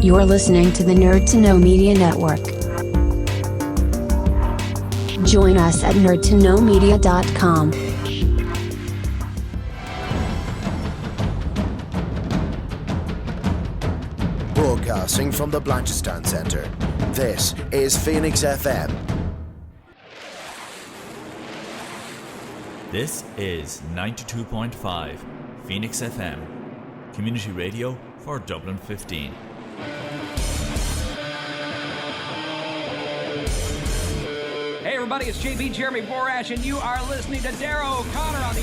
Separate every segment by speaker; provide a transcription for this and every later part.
Speaker 1: You're listening to the Nerd to Know Media Network. Join us at nerdtoknowmedia.com.
Speaker 2: Broadcasting from the Blanchardstown Centre, this is Phoenix FM.
Speaker 3: This is 92.5 Phoenix FM, community radio for Dublin 15.
Speaker 4: Hey everybody, it's JB Jeremy Borash, and you are listening to Darrow O'Connor on the...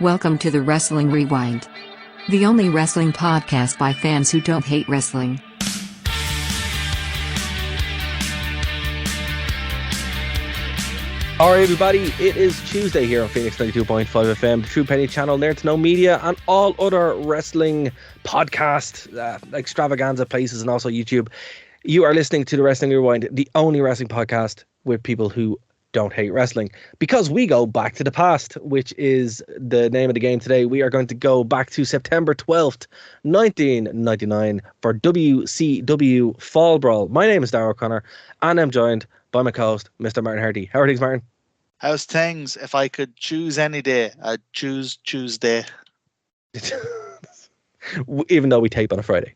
Speaker 5: Welcome to the Wrestling Rewind, the only wrestling podcast by fans who don't hate wrestling.
Speaker 6: Alright everybody, it is Tuesday here on Phoenix 92.5 FM, the True Penny Channel, Nerd to Know Media, and all other wrestling podcast extravaganza places, and also YouTube. You are listening to the Wrestling Rewind, the only wrestling podcast with people who don't hate wrestling, because we go back to the past, which is the name of the game today. We are going to go back to September 12th, 1999 for WCW Fall Brawl. My name is Darrow O'Connor, and I'm joined by my co-host, Mr. Martin Hardy. How are things, Martin?
Speaker 7: How's things? If I could choose any day, I'd choose Tuesday.
Speaker 6: Even though we tape on a Friday.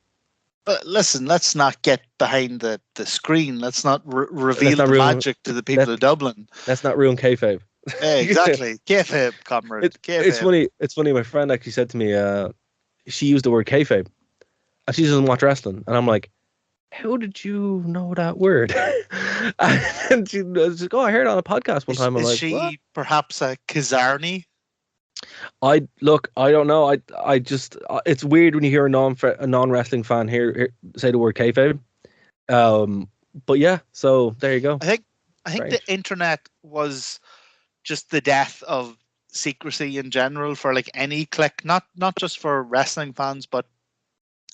Speaker 7: But listen, let's not get behind the screen. Let's not reveal the magic to the people of Dublin.
Speaker 6: Let's not ruin kayfabe.
Speaker 7: Yeah, exactly. Kayfabe, comrade.
Speaker 6: It's funny. It's funny. My friend actually said to me, she used the word kayfabe, and she doesn't watch wrestling. And I'm like, how did you know that word? And she was like, oh, I heard it on a podcast one time. I'm like,
Speaker 7: she
Speaker 6: what?
Speaker 7: Perhaps a Kazarni?
Speaker 6: I don't know. I just, it's weird when you hear a non-wrestling fan here say the word kayfabe. But yeah, so there you go.
Speaker 7: I think the internet was just the death of secrecy in general for like any clique, not just for wrestling fans, but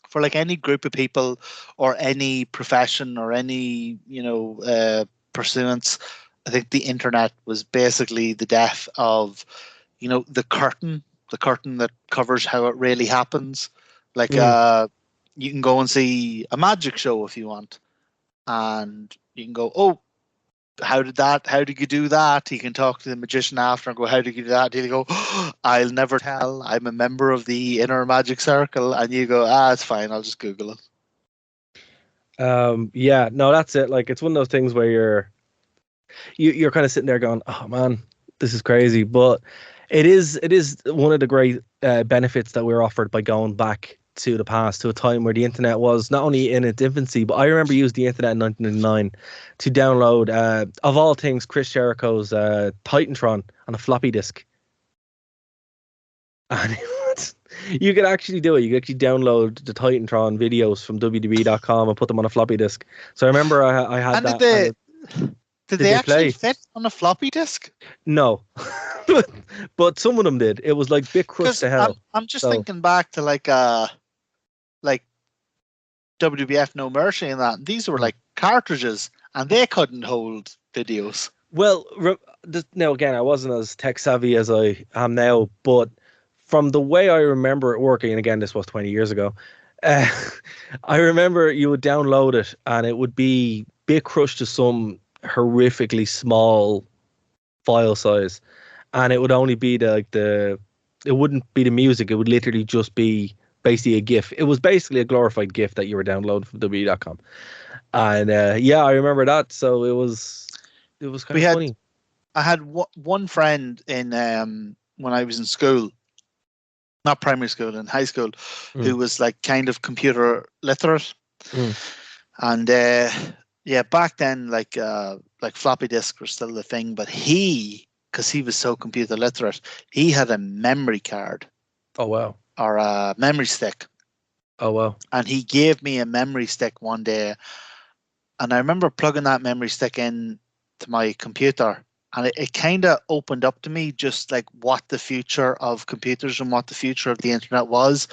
Speaker 7: for like any group of people or any profession or any, pursuance. I think the internet was basically the death of, the curtain that covers how it really happens. Like, you can go and see a magic show if you want, and you can go, oh, how did you do that? You can talk to the magician after and go, how did you do that? He'll go, oh, I'll never tell. I'm a member of the inner magic circle. And you go, it's fine. I'll just Google it.
Speaker 6: Yeah, no, that's it. Like, it's one of those things where you're kind of sitting there going, oh man, this is crazy. But it is one of the great benefits that we're offered by going back to the past, to a time where the internet was not only in its infancy, but I remember using the internet in 1999 to download, of all things, Chris Jericho's Titantron on a floppy disk. And you could actually do it. You could actually download the Titantron videos from WWE.com and put them on a floppy disk. So I remember I had
Speaker 7: and
Speaker 6: that.
Speaker 7: Did they actually fit on a floppy disk?
Speaker 6: No. but some of them did. It was like bit crushed to hell.
Speaker 7: I'm just thinking back to like WWF No Mercy and that. These were like cartridges, and they couldn't hold videos. Well,
Speaker 6: now again, I wasn't as tech savvy as I am now, but from the way I remember it working, and again, this was 20 years ago, I remember you would download it, and it would be bit crushed to some horrifically small file size, and it would only be it wouldn't be the music. It would literally just be basically a GIF. It was basically a glorified GIF that you were downloading from WWE.com. And I remember that. So it was kind of funny.
Speaker 7: I had one friend in when I was in school, not primary school, in high school, who was like kind of computer literate. And back then like floppy disks were still the thing, but because he was so computer literate, he had a memory card.
Speaker 6: Oh wow.
Speaker 7: Or a memory stick.
Speaker 6: Oh wow.
Speaker 7: And he gave me a memory stick one day, and I remember plugging that memory stick in to my computer, and it kind of opened up to me just like what the future of computers and what the future of the internet was,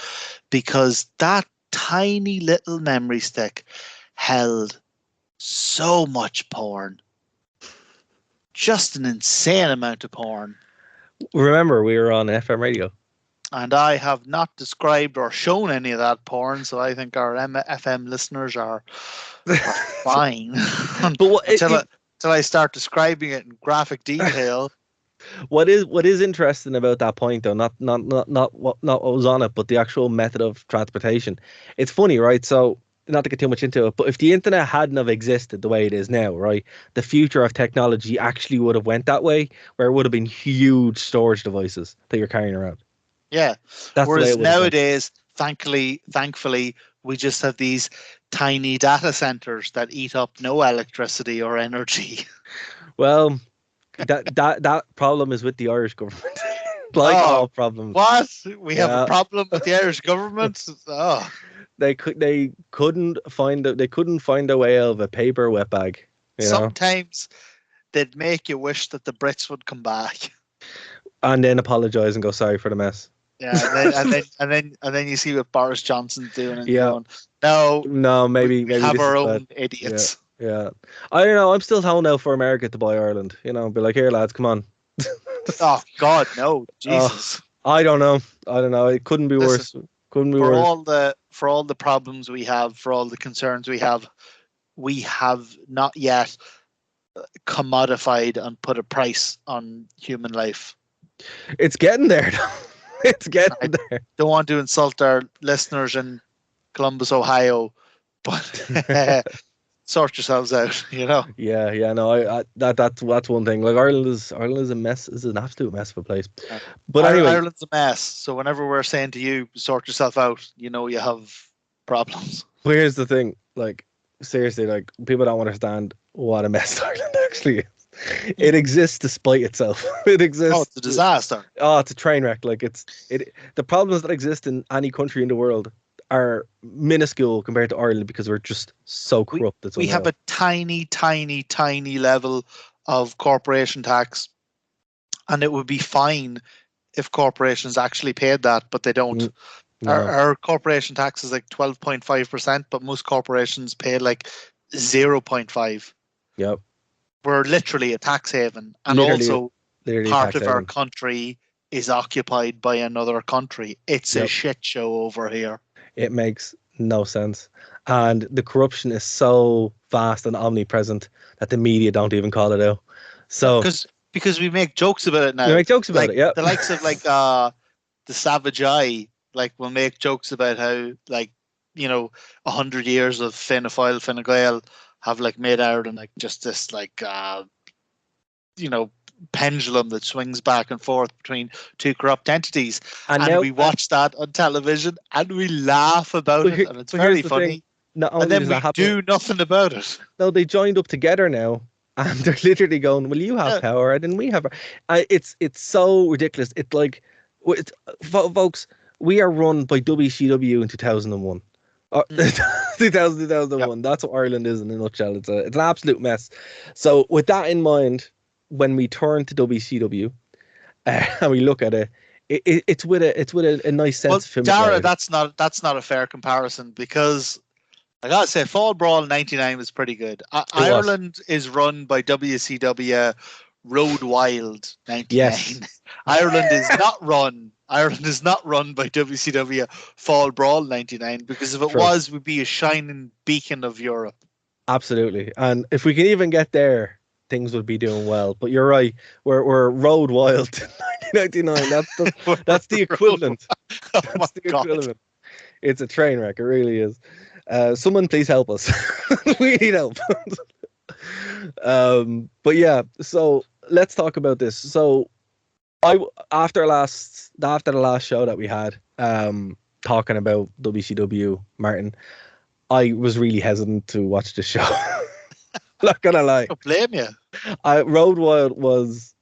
Speaker 7: because that tiny little memory stick held so much porn, just an insane amount of porn.
Speaker 6: Remember, we were on FM radio.
Speaker 7: And I have not described or shown any of that porn, so I think our FM listeners are fine.
Speaker 6: But
Speaker 7: until I start describing it in graphic detail.
Speaker 6: What is interesting about that point, though, not what was on it, but the actual method of transportation. It's funny, right? So, not to get too much into it, but if the internet hadn't have existed the way it is now, right, the future of technology actually would have went that way, where it would have been huge storage devices that you're carrying around.
Speaker 7: Yeah.
Speaker 6: That's
Speaker 7: whereas nowadays, thankfully, we just have these tiny data centers that eat up no electricity or energy.
Speaker 6: Well, that problem is with the Irish government. All problems.
Speaker 7: What? We have a problem with the Irish government? Oh.
Speaker 6: They couldn't find a way out of a paper wet bag.
Speaker 7: Sometimes they'd make you wish that the Brits would come back.
Speaker 6: And then apologise and go sorry for the mess.
Speaker 7: Yeah, and then you see what Boris Johnson's doing and going,
Speaker 6: no, maybe
Speaker 7: have our own
Speaker 6: bad.
Speaker 7: idiots.
Speaker 6: Yeah. I don't know. I'm still holding out for America to buy Ireland. Be like, here, lads, come on.
Speaker 7: Oh God, no, Jesus.
Speaker 6: I don't know. It couldn't be worse. Couldn't be worse.
Speaker 7: For all the problems we have, for all the concerns we have not yet commodified and put a price on human life.
Speaker 6: It's getting there. It's getting there.
Speaker 7: Don't want to insult our listeners in Columbus, Ohio, but sort yourselves out,
Speaker 6: Yeah, no, that's one thing. Like Ireland is a mess. Is an absolute mess of a place. But anyway,
Speaker 7: Ireland's a mess. So whenever we're saying to you, sort yourself out, you have problems.
Speaker 6: Well, here's the thing. Like seriously, like people don't understand what a mess Ireland actually is. It exists despite itself. It exists.
Speaker 7: Oh, it's a disaster.
Speaker 6: Oh, it's a train wreck. Like the problems that exist in any country in the world are minuscule compared to Ireland because we're just so corrupt.
Speaker 7: We have a tiny, tiny, tiny level of corporation tax, and it would be fine if corporations actually paid that, but they don't. No. Our corporation tax is like 12.5%, but most corporations pay like 0.5%.
Speaker 6: Yep.
Speaker 7: We're literally a tax haven, and also part of our country is occupied by another country. It's a shit show over here.
Speaker 6: It makes no sense. And the corruption is so vast and omnipresent that the media don't even call it out. So
Speaker 7: because we make jokes about it now.
Speaker 6: We make jokes about it, yeah.
Speaker 7: The likes of the Savage Eye, will make jokes about how 100 years of Fine Gael have made Ireland just this pendulum that swings back and forth between two corrupt entities, and now, we watch that on television and we laugh about it, and it's very funny. And then we do nothing about it.
Speaker 6: No, they joined up together now, and they're literally going, "Well, you have power, and then we have." It's so ridiculous. Folks, we are run by WCW in 2001. 2001. Yep. That's what Ireland is in a nutshell. It's an absolute mess. So with that in mind, when we turn to WCW and we look at it, it's with a nice sense of familiarity.
Speaker 7: Dara, that's not a fair comparison, because I gotta say Fall Brawl 99 was pretty good. Ireland is run by WCW Road Wild 99. Yes. Ireland is not run by WCW Fall Brawl 99, because if it was, we'd be a shining beacon of Europe.
Speaker 6: Absolutely. And if we can even get there, things would be doing well. But you're right. We're Road Wild 1999. That's the equivalent. That's the equivalent. It's a train wreck. It really is. Someone please help us. We need help. But yeah, so let's talk about this. So after the last show that we had, talking about WCW, Martin, I was really hesitant to watch the show. Not gonna lie. I
Speaker 7: don't blame you.
Speaker 6: Road Wild was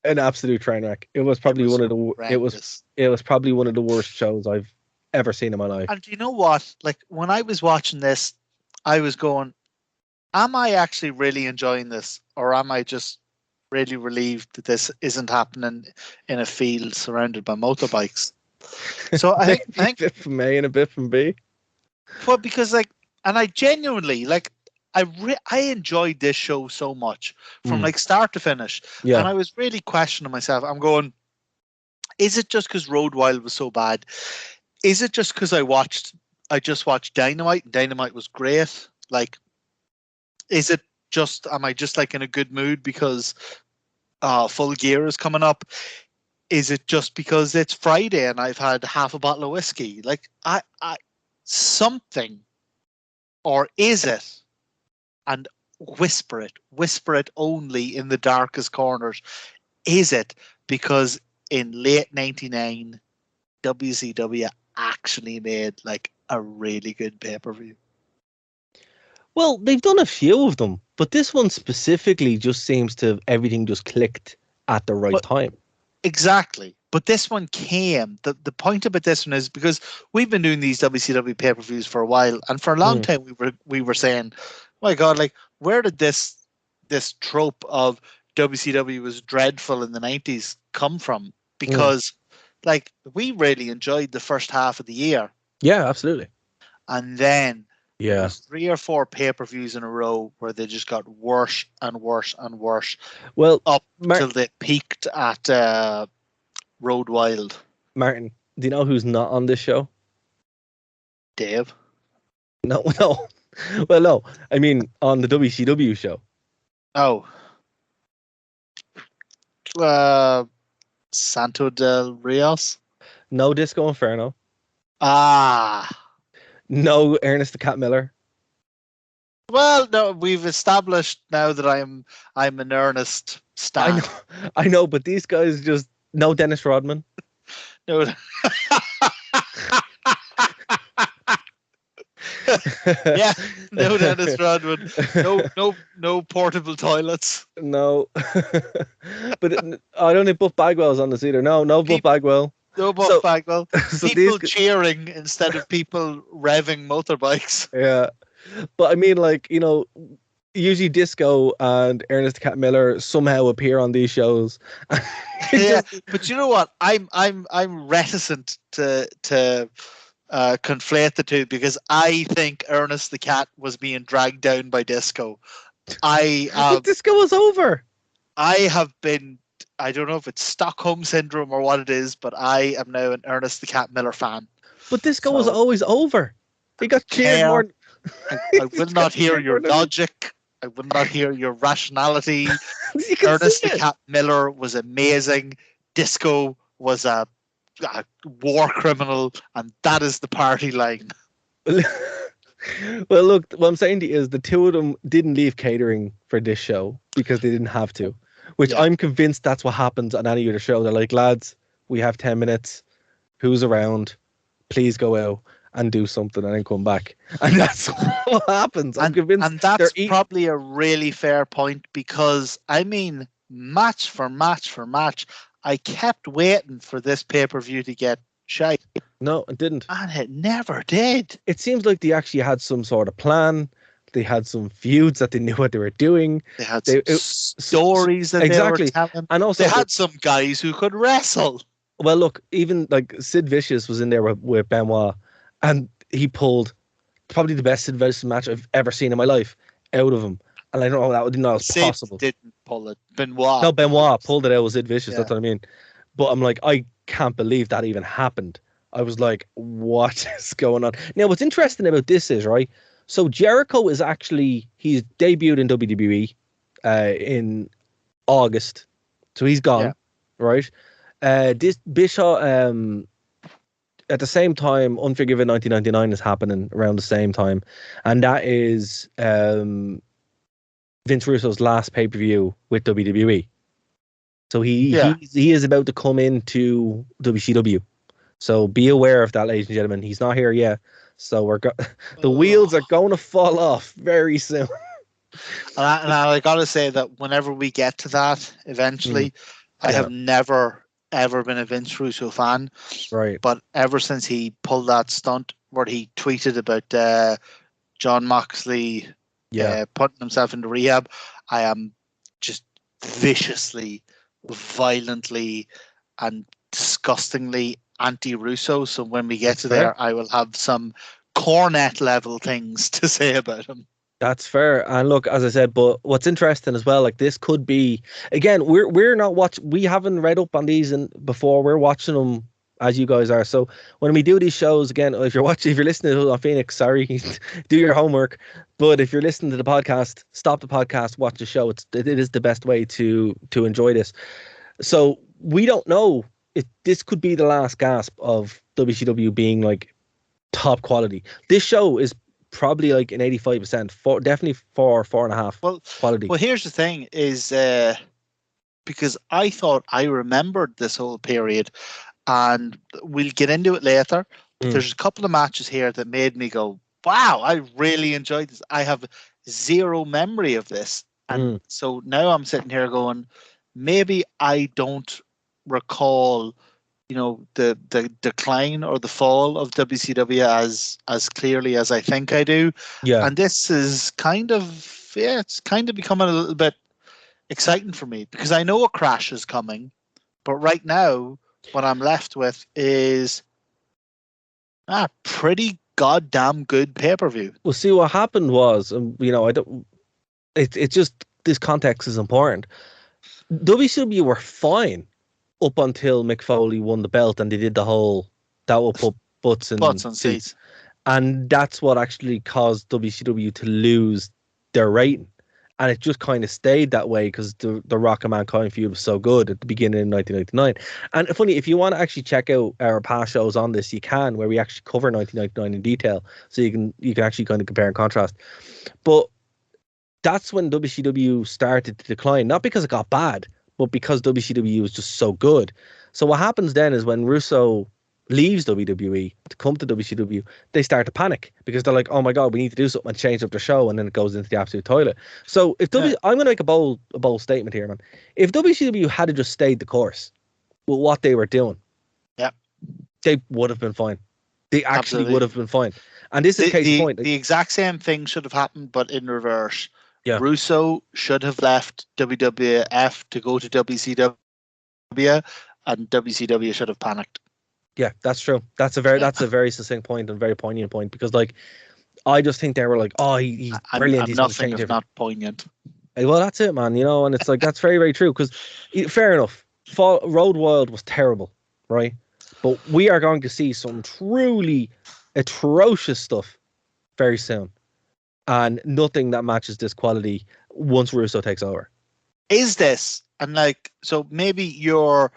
Speaker 6: an absolute train wreck. It was probably one of the worst shows I've ever seen in my life.
Speaker 7: And you know what? When I was watching this, I was going, am I actually really enjoying this, or am I just really relieved that this isn't happening in a field surrounded by motorbikes? So I think
Speaker 6: a bit from A and a bit from B.
Speaker 7: Well, because and I genuinely I enjoyed this show so much from
Speaker 6: Mm.
Speaker 7: like start to finish,
Speaker 6: Yeah.
Speaker 7: and I was really questioning myself. I'm going, is it just because Road Wild was so bad? Is it just because I just watched Dynamite? Dynamite was great. Like, is it just, am I just like in a good mood because Full Gear is coming up? Is it just because it's Friday and I've had half a bottle of whiskey? Like, I something, or is it? And whisper it only in the darkest corners. Is it because in late '99, WCW actually made like a really good pay-per-view?
Speaker 6: Well, they've done a few of them, but this one specifically just seems to have everything just clicked at the right
Speaker 7: But-
Speaker 6: time.
Speaker 7: Exactly. But this one came. The point about this one is because we've been doing these WCW pay-per-views for a while, and for a long time we were saying, my God, like, where did this trope of WCW was dreadful in the 90s come from? Because like we really enjoyed the first half of the year.
Speaker 6: Yeah, absolutely.
Speaker 7: And then there
Speaker 6: Yeah.
Speaker 7: was 3 or 4 pay-per-views in a row where they just got worse and worse and worse
Speaker 6: Well,
Speaker 7: up till they peaked at Road Wild.
Speaker 6: Martin, do you know who's not on this show?
Speaker 7: Dave.
Speaker 6: No, no. Well, no. I mean, on the WCW show.
Speaker 7: Oh. Santo del Rios.
Speaker 6: No Disco Inferno.
Speaker 7: Ah.
Speaker 6: No Ernest the Cat Miller.
Speaker 7: Well, no, we've established now that I'm an earnest stan.
Speaker 6: I know, but these guys just no Dennis Rodman.
Speaker 7: No. Yeah, no Dennis Rodman. No portable toilets.
Speaker 6: No. But I don't think Buff Bagwell's on this either. No Buff Bagwell.
Speaker 7: No Buff
Speaker 6: So-
Speaker 7: Bagwell.
Speaker 6: so
Speaker 7: People
Speaker 6: these-
Speaker 7: cheering instead of people revving motorbikes.
Speaker 6: Yeah. But I mean, like, you know, usually Disco and Ernest the Cat Miller somehow appear on these shows.
Speaker 7: Yeah, but you know what? I'm reticent to conflate the two because I think Ernest the Cat was being dragged down by Disco.
Speaker 6: But Disco was over.
Speaker 7: I have been. I don't know if it's Stockholm syndrome or what it is, but I am now an Ernest the Cat Miller fan.
Speaker 6: But Disco was
Speaker 7: So-
Speaker 6: always over. He got cheered
Speaker 7: Care.
Speaker 6: more.
Speaker 7: I will not hear your logic. I will not hear your rationality.
Speaker 6: You can
Speaker 7: Ernest
Speaker 6: see
Speaker 7: the
Speaker 6: it.
Speaker 7: Cat Miller was amazing. Disco was a war criminal, and that is the party line.
Speaker 6: Well, look, what I'm saying to you is the two of them didn't leave catering for this show because they didn't have to, which
Speaker 7: Yeah.
Speaker 6: I'm convinced that's what happens on any other show. They're like, lads, we have 10 minutes. Who's around? Please go out and do something and then come back. And that's what happens. I'm convinced.
Speaker 7: And that's
Speaker 6: they're eating-
Speaker 7: probably a really fair point because, I mean, match for match, I kept waiting for this pay-per-view to get shite,
Speaker 6: No, it didn't.
Speaker 7: and it never did.
Speaker 6: It seems like they actually had some sort of plan. They had some feuds that they knew what they were doing.
Speaker 7: They had
Speaker 6: They-
Speaker 7: some
Speaker 6: it-
Speaker 7: stories that
Speaker 6: exactly.
Speaker 7: they were telling.
Speaker 6: And also,
Speaker 7: They had some guys who could wrestle.
Speaker 6: well, look, even like Sid Vicious was in there with Benoit, and he pulled probably the best Sid Vicious match I've ever seen in my life out of him. And I don't know didn't know that was
Speaker 7: Sid
Speaker 6: possible.
Speaker 7: didn't pull it. Benoit.
Speaker 6: No, Benoit pulled it out with Sid Vicious.
Speaker 7: Yeah.
Speaker 6: That's what I mean. But I'm like, I can't believe that even happened. I was like, what is going on? Now, what's interesting about this is, right, so Jericho is actually, he's debuted in WWE in August. So he's gone,
Speaker 7: Yeah.
Speaker 6: right? This Bischoff, at the same time, Unforgiven 1999 is happening around the same time. And that is Vince Russo's last pay-per-view with WWE. So he is about to come into WCW. So be aware of that, ladies and gentlemen. He's not here yet. So the wheels are going to fall off very soon.
Speaker 7: And I got to say that whenever we get to that, eventually, I have never, ever been a Vince Russo fan.
Speaker 6: Right.
Speaker 7: But ever since he pulled that stunt where he tweeted about John Moxley putting himself into rehab, I am just viciously, violently, and disgustingly anti-Russo. So when we get to there, I will have some cornet level things to say about him.
Speaker 6: That's fair. And look, as I said, but what's interesting as well, like this could be again, we're not we haven't read up on these and before. We're watching them as you guys are. So when we do these shows again, if you're listening to it on Phoenix, sorry, do your homework. But if you're listening to the podcast, stop the podcast, watch the show. It is the best way to enjoy this. So we don't know if this could be the last gasp of WCW being like top quality. This show is probably like an 85%, definitely 4.5 quality.
Speaker 7: Well, here's the thing is because I thought I remembered this whole period, and we'll get into it later. But there's a couple of matches here that made me go, wow, I really enjoyed this. I have zero memory of this. And so now I'm sitting here going, maybe I don't recall, the decline or the fall of WCW as clearly as I think I do.
Speaker 6: Yeah.
Speaker 7: And this is it's kind of becoming a little bit exciting for me because I know a crash is coming, but right now what I'm left with is a pretty goddamn good pay-per-view.
Speaker 6: Well, see, what happened was, I don't. It's just this context is important. WCW were fine up until Mick Foley won the belt and they did the whole that will put butts in seats. And that's what actually caused WCW to lose their rating. And it just kind of stayed that way because the Rock and Mankind feud was so good at the beginning in 1999. And funny, if you want to actually check out our past shows on this, you can, where we actually cover 1999 in detail. So you can actually kind of compare and contrast. But that's when WCW started to decline, not because it got bad, but because WCW was just so good. So what happens then is when Russo leaves WWE to come to WCW, they start to panic because they're like, oh my God, we need to do something and change up the show, and then it goes into the absolute toilet. So if I'm going to make a bold statement here, man. If WCW had just stayed the course with what they were doing, they would have been fine. They actually would have been fine. And this is case in point.
Speaker 7: The exact same thing should have happened, but in reverse.
Speaker 6: Yeah.
Speaker 7: Russo should have left WWF to go to WCW, and WCW should have panicked.
Speaker 6: Yeah, that's true. That's a very succinct point and very poignant point because, like, I just think they were like, oh, he's brilliant. He's
Speaker 7: nothing if not poignant.
Speaker 6: Well, that's it, man. And it's like that's very, very true because, fair enough, Road Wild was terrible, right? But we are going to see some truly atrocious stuff very soon. And nothing that matches this quality once Russo takes over.
Speaker 7: Is this, and so maybe your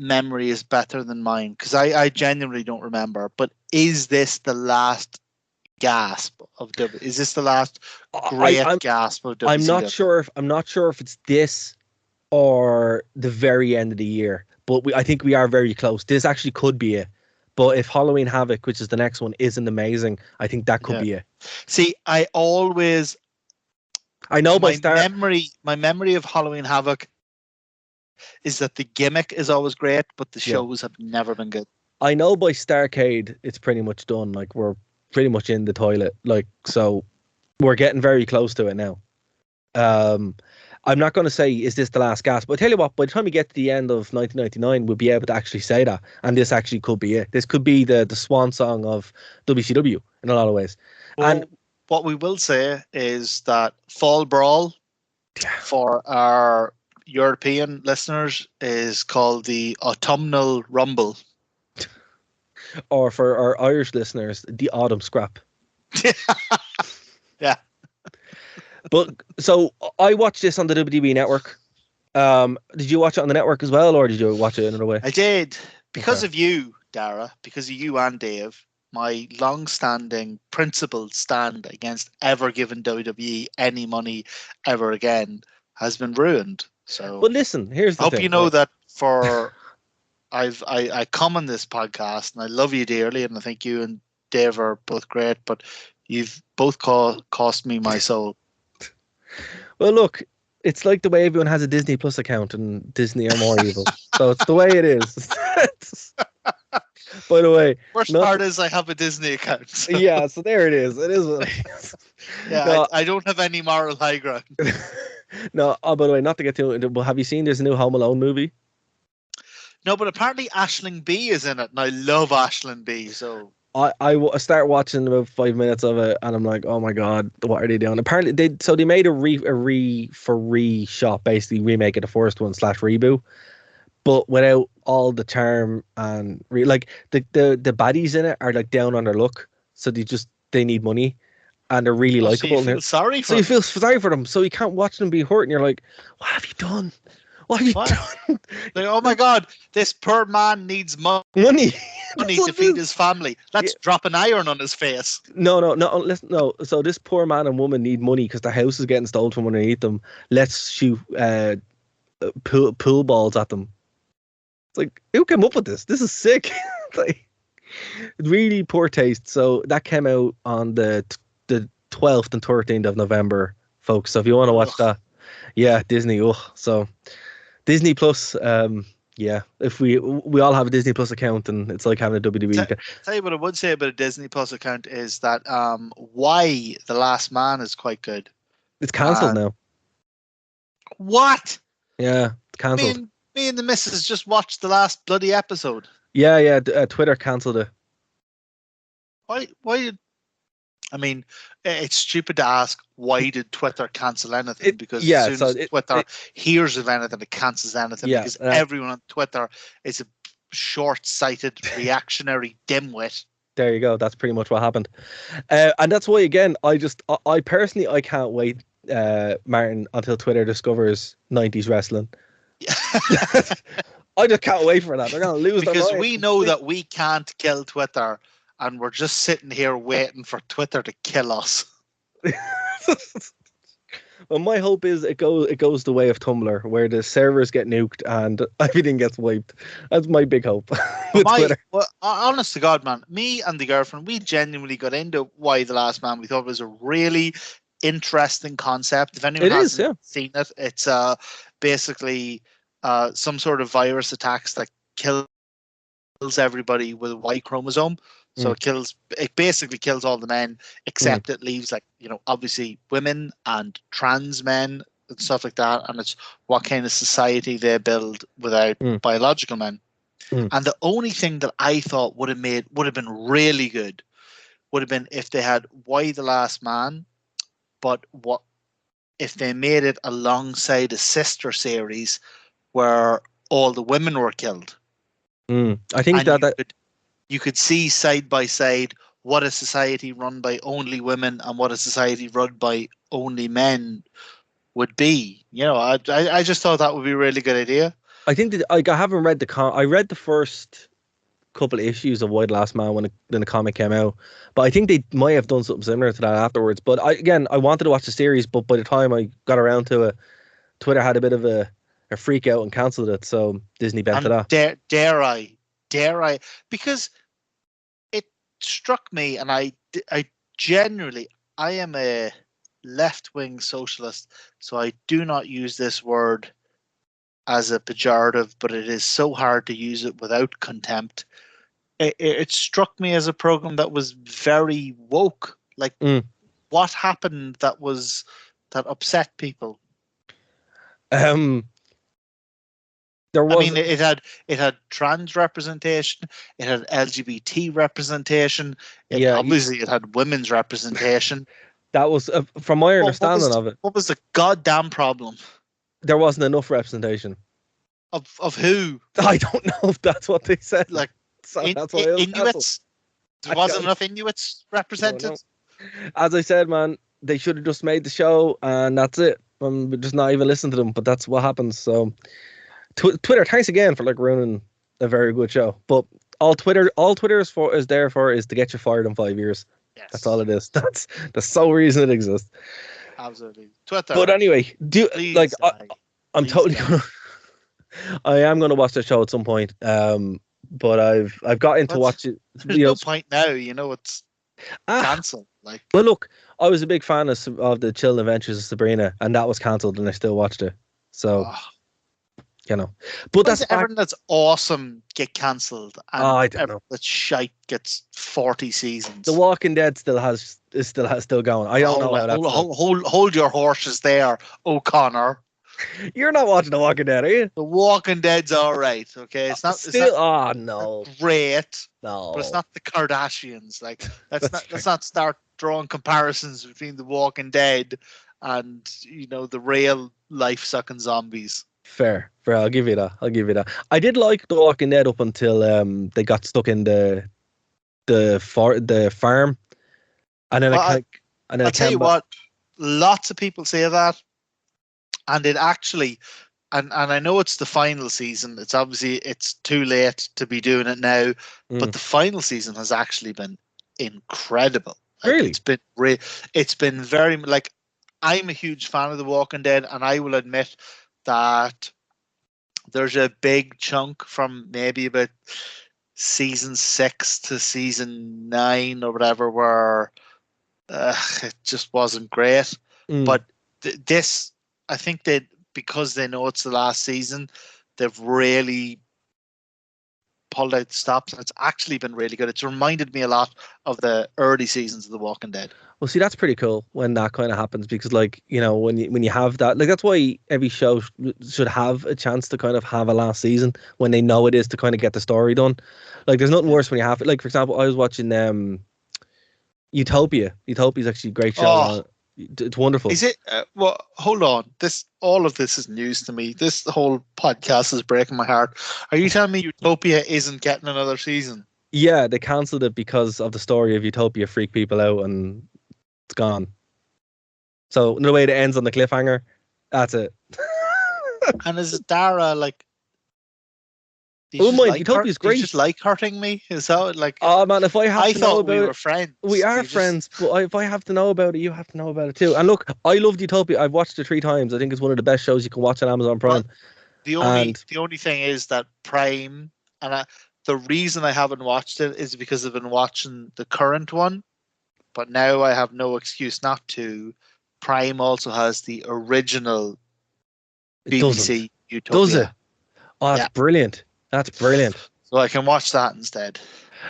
Speaker 7: memory is better than mine, because I genuinely don't remember, but is this the last gasp of W? Is this the last great gasp of WCW?
Speaker 6: I'm not sure if it's this or the very end of the year, but I think we are very close. This actually could be it. But if Halloween Havoc, which is the next one, isn't amazing, I think that could be it.
Speaker 7: See, my memory of Halloween Havoc is that the gimmick is always great, but the shows have never been good.
Speaker 6: I know by Starrcade it's pretty much done. Like, we're pretty much in the toilet. Like, so we're getting very close to it now. I'm not going to say, is this the last gasp? But I tell you what, by the time we get to the end of 1999, we'll be able to actually say that. And this actually could be it. This could be the swan song of WCW in a lot of ways.
Speaker 7: Well,
Speaker 6: and
Speaker 7: what we will say is that Fall Brawl, for our European listeners, is called the Autumnal Rumble.
Speaker 6: Or for our Irish listeners, the Autumn Scrap.
Speaker 7: Yeah.
Speaker 6: But so I watched this on the WWE network. Did you watch it on the network as well, or did you watch it another way?
Speaker 7: I did. Because of you, Dara, because of you and Dave, my long-standing principled stand against ever giving WWE any money ever again has been ruined. So,
Speaker 6: but listen, here's the thing.
Speaker 7: I hope you know that I come on this podcast and I love you dearly, and I think you and Dave are both great, but you've both cost me my soul.
Speaker 6: Well, look, it's like the way everyone has a Disney Plus account and Disney are more evil. So it's the way it is. By the way,
Speaker 7: worst part is I have a Disney account. So.
Speaker 6: Yeah, so there it is. It is what it is.
Speaker 7: Yeah, no, I don't have any moral high ground.
Speaker 6: No, by the way, not to get too into it, but have you seen there's a new Home Alone movie?
Speaker 7: No, but apparently Aisling B is in it, and I love Aisling B. So
Speaker 6: I start watching about 5 minutes of it, and I'm like, oh my god, what are they doing? Apparently, they made a shot, basically remake of the first one / reboot, but without all the charm and like the baddies in it are like down on their luck, so they need money, and they're really likable.
Speaker 7: So you feel sorry for
Speaker 6: so
Speaker 7: them.
Speaker 6: you feel sorry for them, so you can't watch them be hurt, and you're like, what have you done? What have you done?
Speaker 7: Like, oh my god, this poor man needs money
Speaker 6: Money.
Speaker 7: to feed his family. Let's drop an iron on his face.
Speaker 6: No. Listen, no. So this poor man and woman need money because their house is getting stolen from underneath them. Let's shoot pool balls at them. It's like, who came up with this? This is sick. Like, really poor taste. So that came out on the 12th and 13th of November, folks. So if you want to watch that, yeah, Disney. So Disney Plus. Yeah, if we all have a Disney Plus account, and it's like having a WWE.
Speaker 7: Tell you what I would say about a Disney Plus account is that Why the Last Man is quite good.
Speaker 6: It's cancelled now.
Speaker 7: What?
Speaker 6: Yeah, it's cancelled.
Speaker 7: Me and the missus just watched the last bloody episode.
Speaker 6: Yeah. Twitter cancelled it.
Speaker 7: Why? I mean, it's stupid to ask why did Twitter cancel anything, because as soon as Twitter hears of anything, it cancels anything, because everyone on Twitter is a short-sighted, reactionary dimwit.
Speaker 6: There you go. That's pretty much what happened, and that's why, again, I personally can't wait, Martin, until Twitter discovers 90s wrestling. I just can't wait for that. They're gonna lose their
Speaker 7: because
Speaker 6: mind.
Speaker 7: we know that we can't kill Twitter. And we're just sitting here waiting for Twitter to kill us.
Speaker 6: Well, my hope is it goes the way of Tumblr, where the servers get nuked and everything gets wiped. That's my big hope with Twitter.
Speaker 7: Well, honest to God, man, me and the girlfriend, we genuinely got into Why the Last Man. We thought it was a really interesting concept. If anyone hasn't seen it, it's basically some sort of virus attacks that kills everybody with a Y chromosome. So it basically kills all the men, except it leaves, like, obviously women and trans men and stuff like that. And it's what kind of society they build without biological men. And the only thing that I thought would have been really good would have been if they had Why the Last Man, but what if they made it alongside a sister series where all the women were killed.
Speaker 6: I think
Speaker 7: you could see side by side what a society run by only women and what a society run by only men would be. I just thought that would be a really good idea.
Speaker 6: I think that I haven't read I read the first couple of issues of Why the Last Man when the comic came out, but I think they might have done something similar to that afterwards. But I wanted to watch the series, but by the time I got around to it, Twitter had a bit of a freak out and cancelled it. So Disney bent to that.
Speaker 7: Dare I? Because it struck me, and I genuinely, I am a left-wing socialist, so I do not use this word as a pejorative, but it is so hard to use it without contempt. It struck me as a program that was very woke. Like, what happened that upset people? It had trans representation, it had LGBT representation, obviously it had women's representation.
Speaker 6: That was, from my understanding of it.
Speaker 7: What was the goddamn problem?
Speaker 6: There wasn't enough representation.
Speaker 7: Of who?
Speaker 6: I don't know if that's what they said.
Speaker 7: Like,
Speaker 6: that's why
Speaker 7: Inuits? There wasn't enough Inuits represented?
Speaker 6: As I said, man, they should have just made the show and that's it. We're just not even listening to them, but that's what happens. So Twitter, thanks again for ruining a very good show. But all Twitter is there for is to get you fired in 5 years. Yes. That's all it is. That's the sole reason it exists.
Speaker 7: Absolutely. Twitter.
Speaker 6: But anyway, I'm totally gonna. I am gonna watch the show at some point. But I've got into watch it.
Speaker 7: There's no point now. It's cancelled.
Speaker 6: Well, look, I was a big fan of the Chilling Adventures of Sabrina, and that was cancelled, and I still watched it. So. But that's
Speaker 7: everything that's awesome get cancelled, and
Speaker 6: I don't know.
Speaker 7: That shite gets 40 seasons.
Speaker 6: The Walking Dead still going. I don't know how that's
Speaker 7: hold your horses there, O'Connor.
Speaker 6: You're not watching The Walking Dead, are you?
Speaker 7: The Walking Dead's all right. Okay, it's not
Speaker 6: Still,
Speaker 7: it's
Speaker 6: no,
Speaker 7: not great,
Speaker 6: no.
Speaker 7: but it's not the Kardashians. Like let's
Speaker 6: That's
Speaker 7: not start drawing comparisons between The Walking Dead and the real life sucking zombies.
Speaker 6: fair. I'll give you that. I did like The Walking Dead up until they got stuck in the farm, and then
Speaker 7: I'll tell you what. Lots of people say that, and it actually, and I know it's the final season. It's obviously it's too late to be doing it now, but the final season has actually been incredible. Like,
Speaker 6: really,
Speaker 7: it's been very like. I'm a huge fan of The Walking Dead, and I will admit that there's a big chunk from maybe about season 6 to season 9 or whatever where it just wasn't great. But this, I think that because they know it's the last season, they've really pulled out the stops, and it's actually been really good. It's reminded me a lot of the early seasons of The Walking Dead.
Speaker 6: well, see, that's pretty cool when that kind of happens, because like, when you have that, like, that's why every show should have a chance to kind of have a last season when they know it is, to kind of get the story done. Like, there's nothing worse when you have it. Like, for example, I was watching Utopia. Utopia is actually a great show.
Speaker 7: Oh.
Speaker 6: It's wonderful.
Speaker 7: Is it? Well, hold on. All of this is news to me. This whole podcast is breaking my heart. Are you telling me Utopia isn't getting another season?
Speaker 6: Yeah, they cancelled it because of the story of Utopia freaked people out, and it's gone. So the way it ends on the cliffhanger, that's it.
Speaker 7: And is it Dara like?
Speaker 6: Oh my, Utopia's great.
Speaker 7: You just like hurting me? Is that like?
Speaker 6: Oh man, if I have to know about
Speaker 7: we
Speaker 6: it,
Speaker 7: were friends.
Speaker 6: we are friends. But if I have to know about it, you have to know about it too. And look, I loved Utopia. I've watched it 3 times. I think it's one of the best shows you can watch on Amazon Prime.
Speaker 7: Well, the only thing is that Prime, and the reason I haven't watched it is because I've been watching the current one, but now I have no excuse not to. Prime also has the original BBC Utopia.
Speaker 6: Does it? Oh, that's brilliant. That's brilliant.
Speaker 7: So I can watch that instead.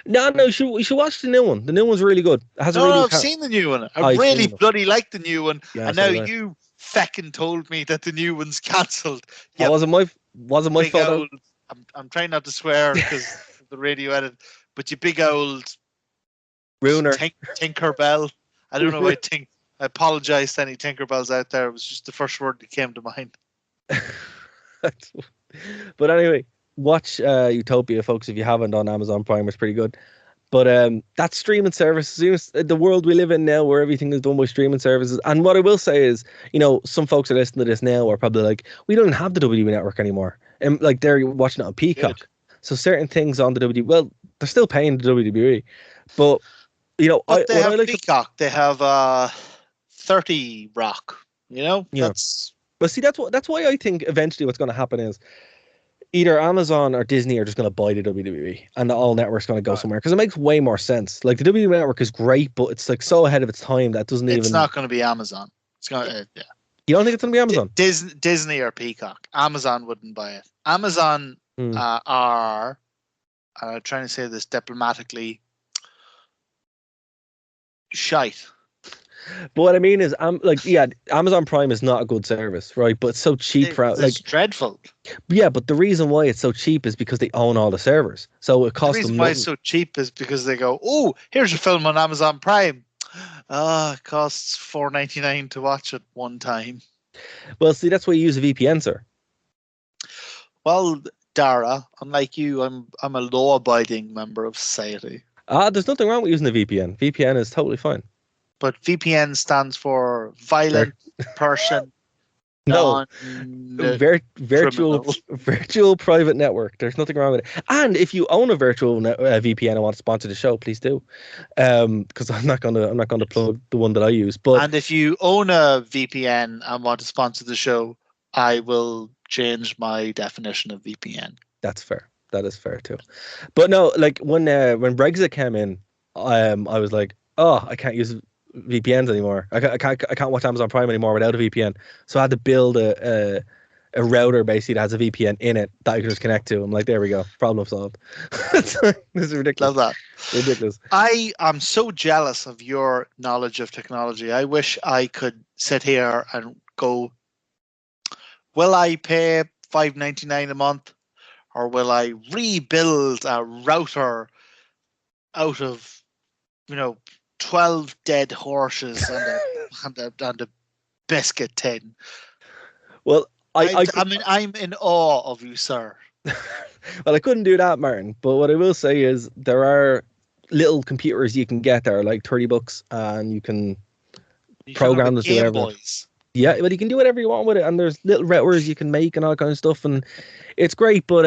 Speaker 6: No, you should watch the new one. The new one's really good. It has
Speaker 7: I've seen the new one. I really bloody like the new one.
Speaker 6: Yeah,
Speaker 7: and now you feckin' told me that the new one's cancelled.
Speaker 6: It wasn't my fault.
Speaker 7: I'm trying not to swear because of the radio edit, but you big old
Speaker 6: ruiner.
Speaker 7: Tinkerbell. I don't know why I apologize to any Tinkerbells out there. It was just the first word that came to mind.
Speaker 6: But anyway, watch Utopia, folks, if you haven't, on Amazon Prime. It's pretty good. But that streaming service, the world we live in now, where everything is done by streaming services. And what I will say is, some folks are listening to this now are probably like, we don't have the WWE Network anymore, and like they're watching it on Peacock. Good. So certain things on the WWE, well, they're still paying the WWE, but
Speaker 7: they have Peacock. They have 30 Rock. That's.
Speaker 6: But see, that's why I think eventually what's going to happen is either Amazon or Disney are just going to buy the WWE, and the all network's going to go somewhere, because it makes way more sense. Like, the WWE Network is great, but it's like so ahead of its time that doesn't even.
Speaker 7: It's not going to be Amazon. It's going to
Speaker 6: You don't think it's going to be Amazon?
Speaker 7: Disney or Peacock. Amazon wouldn't buy it. Amazon are. I'm trying to say this diplomatically. Shite.
Speaker 6: But what I mean is, Amazon Prime is not a good service, right? But it's so cheap
Speaker 7: it's dreadful.
Speaker 6: Yeah, but the reason why it's so cheap is because they own all the servers, so it costs them.
Speaker 7: The reason why it's so cheap is because they go, "Oh, here's a film on Amazon Prime. It costs $4.99 to watch it one time."
Speaker 6: Well, see, that's why you use a VPN, sir.
Speaker 7: Well, Dara, unlike you, I'm a law-abiding member of society.
Speaker 6: There's nothing wrong with using a VPN. VPN is totally fine.
Speaker 7: But VPN stands for violent person.
Speaker 6: No, virtual private network. There's nothing wrong with it. And if you own a virtual VPN and want to sponsor the show, please do. Because I'm not gonna plug the one that I use.
Speaker 7: And if you own a VPN and want to sponsor the show, I will change my definition of VPN.
Speaker 6: That's fair. That is fair too. But no, like when Brexit came in, I was like, oh, I can't use VPNs anymore. I can't watch Amazon Prime anymore without a VPN. So I had to build a router basically that has a VPN in it that I can just connect to. I'm like, there we go, problem solved. This is ridiculous.
Speaker 7: Love that.
Speaker 6: Ridiculous.
Speaker 7: I am so jealous of your knowledge of technology. I wish I could sit here and go, will I pay $5.99 a month, or will I rebuild a router out of 12 dead horses and a biscuit tin?
Speaker 6: Well,
Speaker 7: I mean, I'm in awe of you, sir.
Speaker 6: well, I couldn't do that, Martin. But what I will say is there are little computers you can get that are like $30, and you can program them to do
Speaker 7: Game
Speaker 6: whatever.
Speaker 7: Boys.
Speaker 6: Yeah, but you can do whatever you want with it, and there's little routers you can make and all kind of stuff, and it's great. But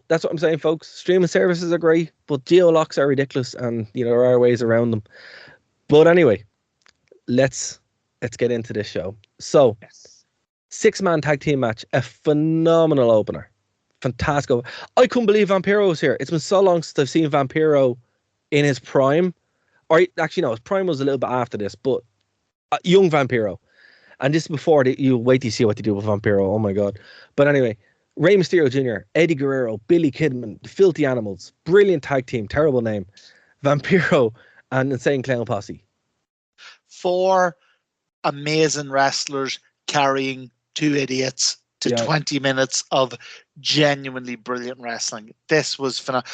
Speaker 6: that's what I'm saying, folks. Streaming services are great, but geolocks are ridiculous, and there are ways around them. But anyway, let's get into this show. So, 6-man tag team match, a phenomenal opener, fantastic. I couldn't believe Vampiro was here. It's been so long since I've seen Vampiro in his prime, or actually no, his prime was a little bit after this, but young Vampiro. And this is before you wait to see what they do with Vampiro. Oh my God. But anyway, Rey Mysterio Jr., Eddie Guerrero, Billy Kidman, the Filthy Animals, brilliant tag team, terrible name, Vampiro and Insane Clown Posse.
Speaker 7: 4 amazing wrestlers carrying 2 idiots to 20 minutes of genuinely brilliant wrestling. This was phenomenal.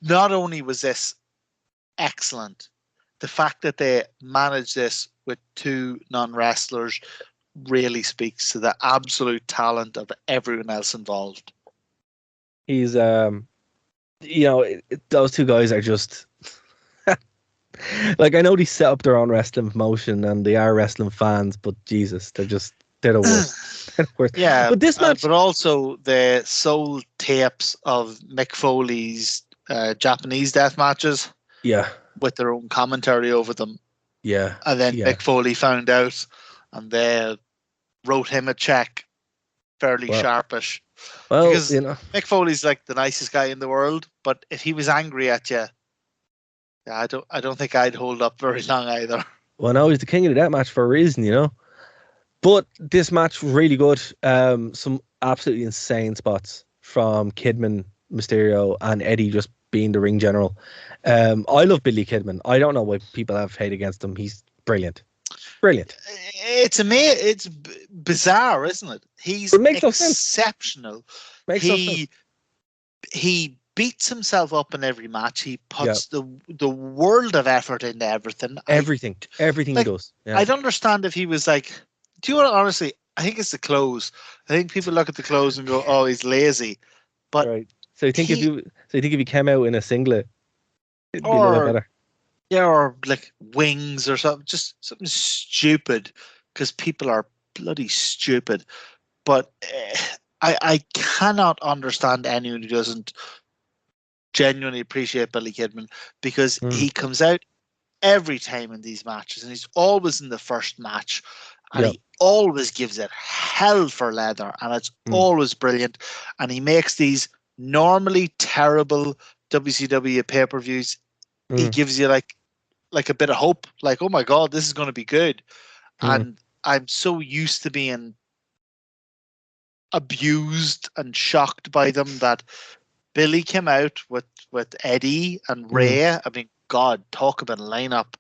Speaker 7: Not only was this excellent, the fact that they managed this with 2 non-wrestlers really speaks to the absolute talent of everyone else involved.
Speaker 6: He's, those 2 guys are just like, I know they set up their own wrestling promotion and they are wrestling fans, but Jesus, they're the worst. They're the worst.
Speaker 7: Yeah,
Speaker 6: but this match,
Speaker 7: but also the soul tapes of Mick Foley's Japanese death matches.
Speaker 6: Yeah.
Speaker 7: With their own commentary over them.
Speaker 6: Yeah.
Speaker 7: And then Mick Foley found out and they wrote him a check fairly sharpish.
Speaker 6: Well,
Speaker 7: because Mick Foley's like the nicest guy in the world, but if he was angry at you, I don't think I'd hold up very long either.
Speaker 6: Well, no, he's the king of the death match for a reason, But this match really good. Some absolutely insane spots from Kidman, Mysterio, and Eddie just being the ring general. I love Billy Kidman. I don't know why people have hate against him. He's brilliant.
Speaker 7: It's amazing. It's bizarre, isn't it? He's exceptional. He beats himself up in every match. He puts the world of effort into everything.
Speaker 6: Everything he does. Yeah.
Speaker 7: I'd understand if he was like, do you know what, honestly, I think it's the clothes. I think people look at the clothes and go, oh, he's lazy. But
Speaker 6: right. So you think if he came out in a singlet, it'd be a little better.
Speaker 7: Yeah, or like wings or something, just something stupid, because people are bloody stupid. But I cannot understand anyone who doesn't genuinely appreciate Billy Kidman, because he comes out every time in these matches, and he's always in the first match, and he always gives it hell for leather, and it's always brilliant. And he makes these normally terrible WCW pay-per-views. He gives you like a bit of hope, like, oh my God, this is going to be good. And I'm so used to being abused and shocked by them that Billy came out with Eddie and Ray. I mean, God, talk about a lineup.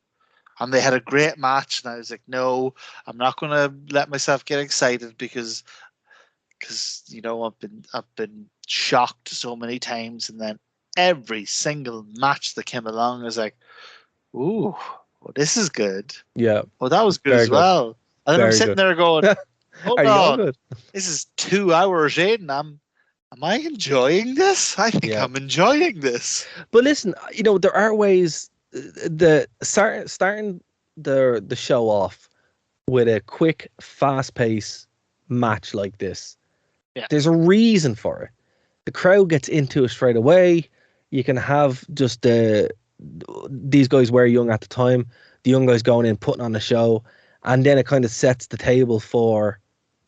Speaker 7: And they had a great match, and I was like, no, I'm not going to let myself get excited because I've been shocked so many times, and then every single match that came along, I was like, ooh, well, this is good. Yeah. Well, that was good as well. And then I'm sitting there going, hold on, this is 2 hours in. Am I enjoying this? I think I'm enjoying this.
Speaker 6: But listen, there are ways starting the show off with a quick, fast-paced match like this. Yeah. There's a reason for it. The crowd gets into it straight away. You can have just these guys were young at the time, the young guys going in, putting on the show, and then it kind of sets the table for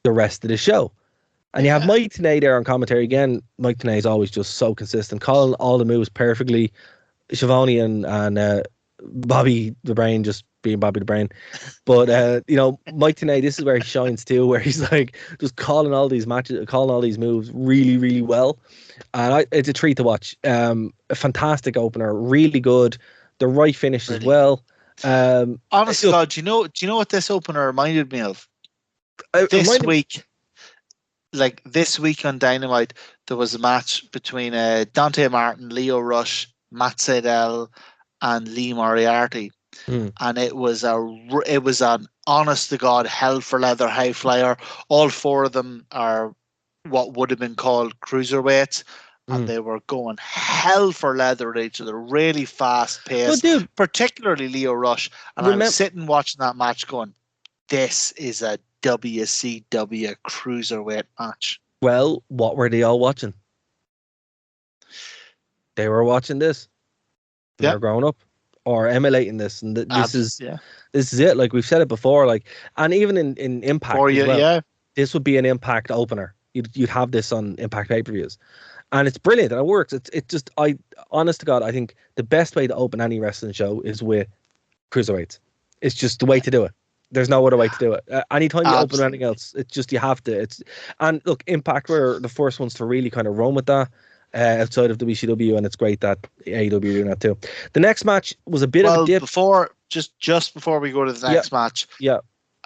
Speaker 6: the rest of the show. And you have Mike Tenay there on commentary. Again, Mike Tenay is always just so consistent, calling all the moves perfectly. Schiavone and Bobby the Brain just being Bobby the Brain. But, Mike Tenay, this is where he shines too, where he's like just calling all these matches, calling all these moves really, really well. And it's a treat to watch. A fantastic opener, really good. The right finish as well.
Speaker 7: Honestly, God, do you know what this opener reminded me of? This week, like this week on Dynamite, there was a match between Dante Martin, Leo Rush, Matt Sydal, and Lee Moriarty, and it was an honest to God hell for leather high flyer. All four of them are what would have been called cruiserweights, and they were going hell for leather at each other, really fast paced.
Speaker 6: dude,
Speaker 7: particularly Leo Rush, and I was sitting watching that match, going, "This is a WCW cruiserweight match."
Speaker 6: Well, what were they all watching? They were watching this. They're growing up or emulating this, and this is it. Like we've said it before, like, and even in Impact as well, this would be an Impact opener. You'd have this on Impact pay-per-views, and it's brilliant and it works. It's just, honest to God, I think the best way to open any wrestling show is with cruiserweights. It's just the way to do it. There's no other way to do it. Anytime you open anything else, it's just, you have to. And look, Impact were the first ones to really kind of run with that outside of WCW, and it's great that AEW are doing that too. The next match was a bit of a dip.
Speaker 7: Just before we go to the next match,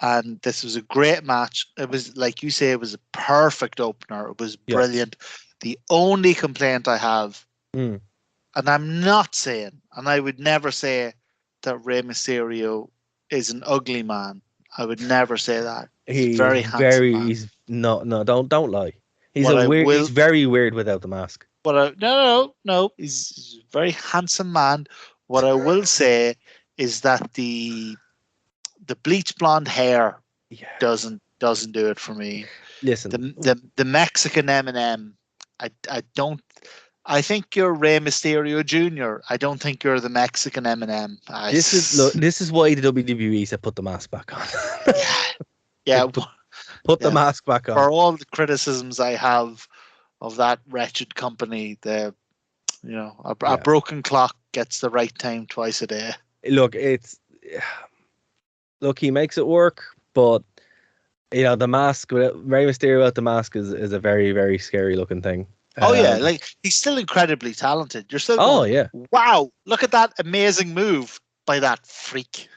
Speaker 7: and this was a great match. It was, like you say, it was a perfect opener. It was brilliant. The only complaint I have, and I'm not saying, and I would never say that Rey Mysterio is an ugly man. I would never say that. He's very handsome man.
Speaker 6: He's don't lie. He's very weird without the mask.
Speaker 7: No. He's a very handsome man. What I will say is that the bleach blonde hair doesn't do it for me.
Speaker 6: Listen,
Speaker 7: the Mexican Eminem, I don't. I think you're Rey Mysterio Jr. I don't think you're the Mexican Eminem.
Speaker 6: This is why the WWE said put the mask back on. Put the mask back on.
Speaker 7: For all the criticisms I have of that wretched company, a broken clock gets the right time twice a day.
Speaker 6: Look, he makes it work, but the mask, Rey Mysterio without the mask is a very, very scary looking thing.
Speaker 7: Like he's still incredibly talented. You're still going, wow, look at that amazing move by that freak.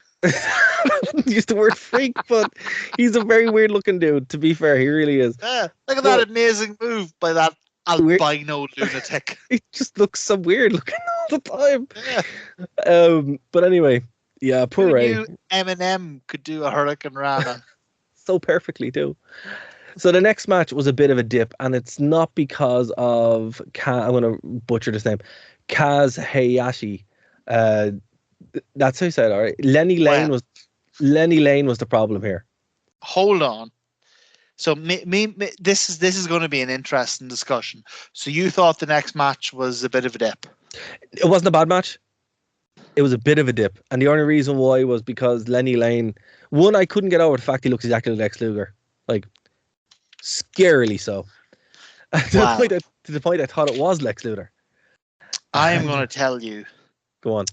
Speaker 6: Use the word freak, but he's a very weird looking dude, to be fair. He really is.
Speaker 7: Look at that amazing move by that albino lunatic.
Speaker 6: He just looks so weird looking all the time. But anyway, poor Ray.
Speaker 7: Eminem could do a Hurricane Rana
Speaker 6: so perfectly too. So the next match was a bit of a dip, and it's not because of I'm going to butcher this name, Kaz Hayashi. That's how you say it, all right. Lenny Lane was the problem here.
Speaker 7: Hold on. So this is going to be an interesting discussion. So you thought the next match was a bit of a dip?
Speaker 6: It wasn't a bad match. It was a bit of a dip, and the only reason why was because Lenny Lane. One, I couldn't get over the fact he looks exactly like Lex Luger, like scarily so. To the point I thought it was Lex Luger.
Speaker 7: I am going to tell you.
Speaker 6: Go on.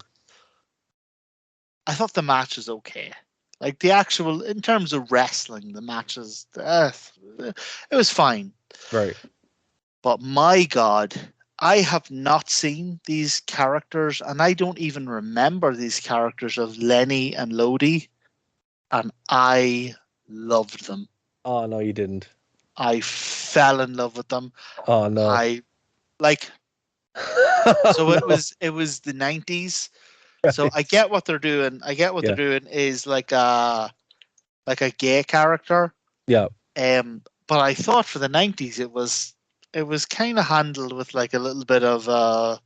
Speaker 7: I thought the match was okay. Like the actual, in terms of wrestling, the matches, it was fine.
Speaker 6: Right.
Speaker 7: But my God, I have not seen these characters, and I don't even remember these characters of Lenny and Lodi, and I loved them.
Speaker 6: Oh no, you didn't.
Speaker 7: I fell in love with them.
Speaker 6: Oh no.
Speaker 7: So it was the 90s. Right. So I get what they're doing. They're doing is like a gay character.
Speaker 6: Yeah.
Speaker 7: But I thought for the 90s it was kind of handled with like a little bit of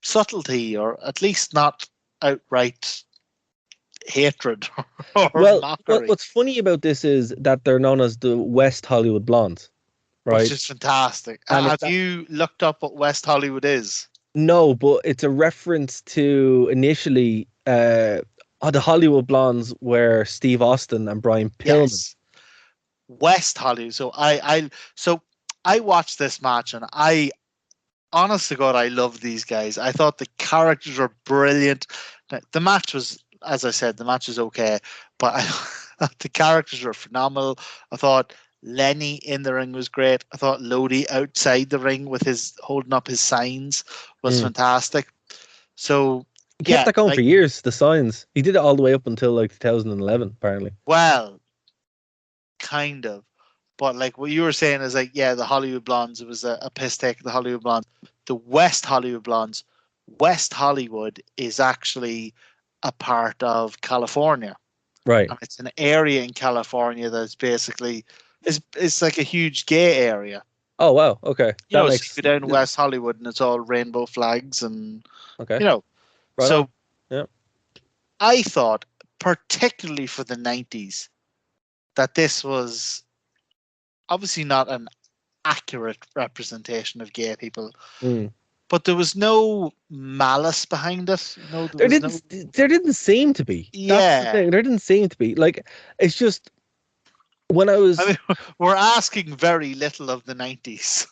Speaker 7: subtlety, or at least not outright hatred or mockery.
Speaker 6: What's funny about this is that they're known as the West Hollywood Blondes, right?
Speaker 7: Which is fantastic. Have you looked up what West Hollywood is?
Speaker 6: No, but it's a reference to initially the Hollywood Blondes were Steve Austin and Brian Pillman. Yes.
Speaker 7: West Hollywood. So I watched this match, and honest to God, I love these guys. I thought the characters were brilliant. The match was, as I said, the match is okay, but the characters were phenomenal. I thought Lenny in the ring was great. I thought Lodi outside the ring with his holding up his signs was fantastic. So
Speaker 6: he kept that going for years. The signs, he did it all the way up until like 2011, apparently.
Speaker 7: Well, kind of. But like what you were saying is like, yeah, the Hollywood Blondes, it was a piss take of the Hollywood Blondes. The West Hollywood Blondes, West Hollywood is actually a part of California.
Speaker 6: Right.
Speaker 7: And it's an area in California that's basically it's like a huge gay area.
Speaker 6: Oh wow. Okay.
Speaker 7: You know, so you go down West Hollywood and it's all rainbow flags and
Speaker 6: okay.
Speaker 7: you know.
Speaker 6: Right
Speaker 7: so
Speaker 6: on. Yeah.
Speaker 7: I thought, particularly for the 90s, that this was obviously not an accurate representation of gay people. But there was no malice behind it. No,
Speaker 6: there didn't seem to be.
Speaker 7: Yeah.
Speaker 6: That's the thing. There didn't seem to be. Like, it's just when I was.
Speaker 7: I mean, we're asking very little of the 90s.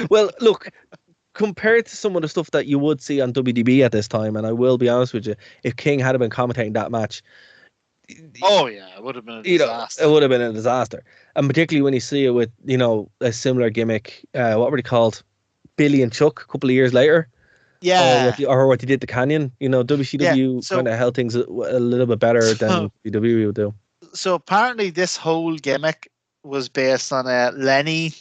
Speaker 6: Well, look, compared to some of the stuff that you would see on WDB at this time, and I will be honest with you, if King had been commentating that match.
Speaker 7: Oh yeah, it would have been a disaster.
Speaker 6: It would have been a disaster. And particularly when you see it with, a similar gimmick. What were they called? Billy and Chuck a couple of years later.
Speaker 7: Yeah.
Speaker 6: Or what they did to Canyon. WCW kind of held things a little bit better than WWE would do.
Speaker 7: So apparently this whole gimmick was based on Lenny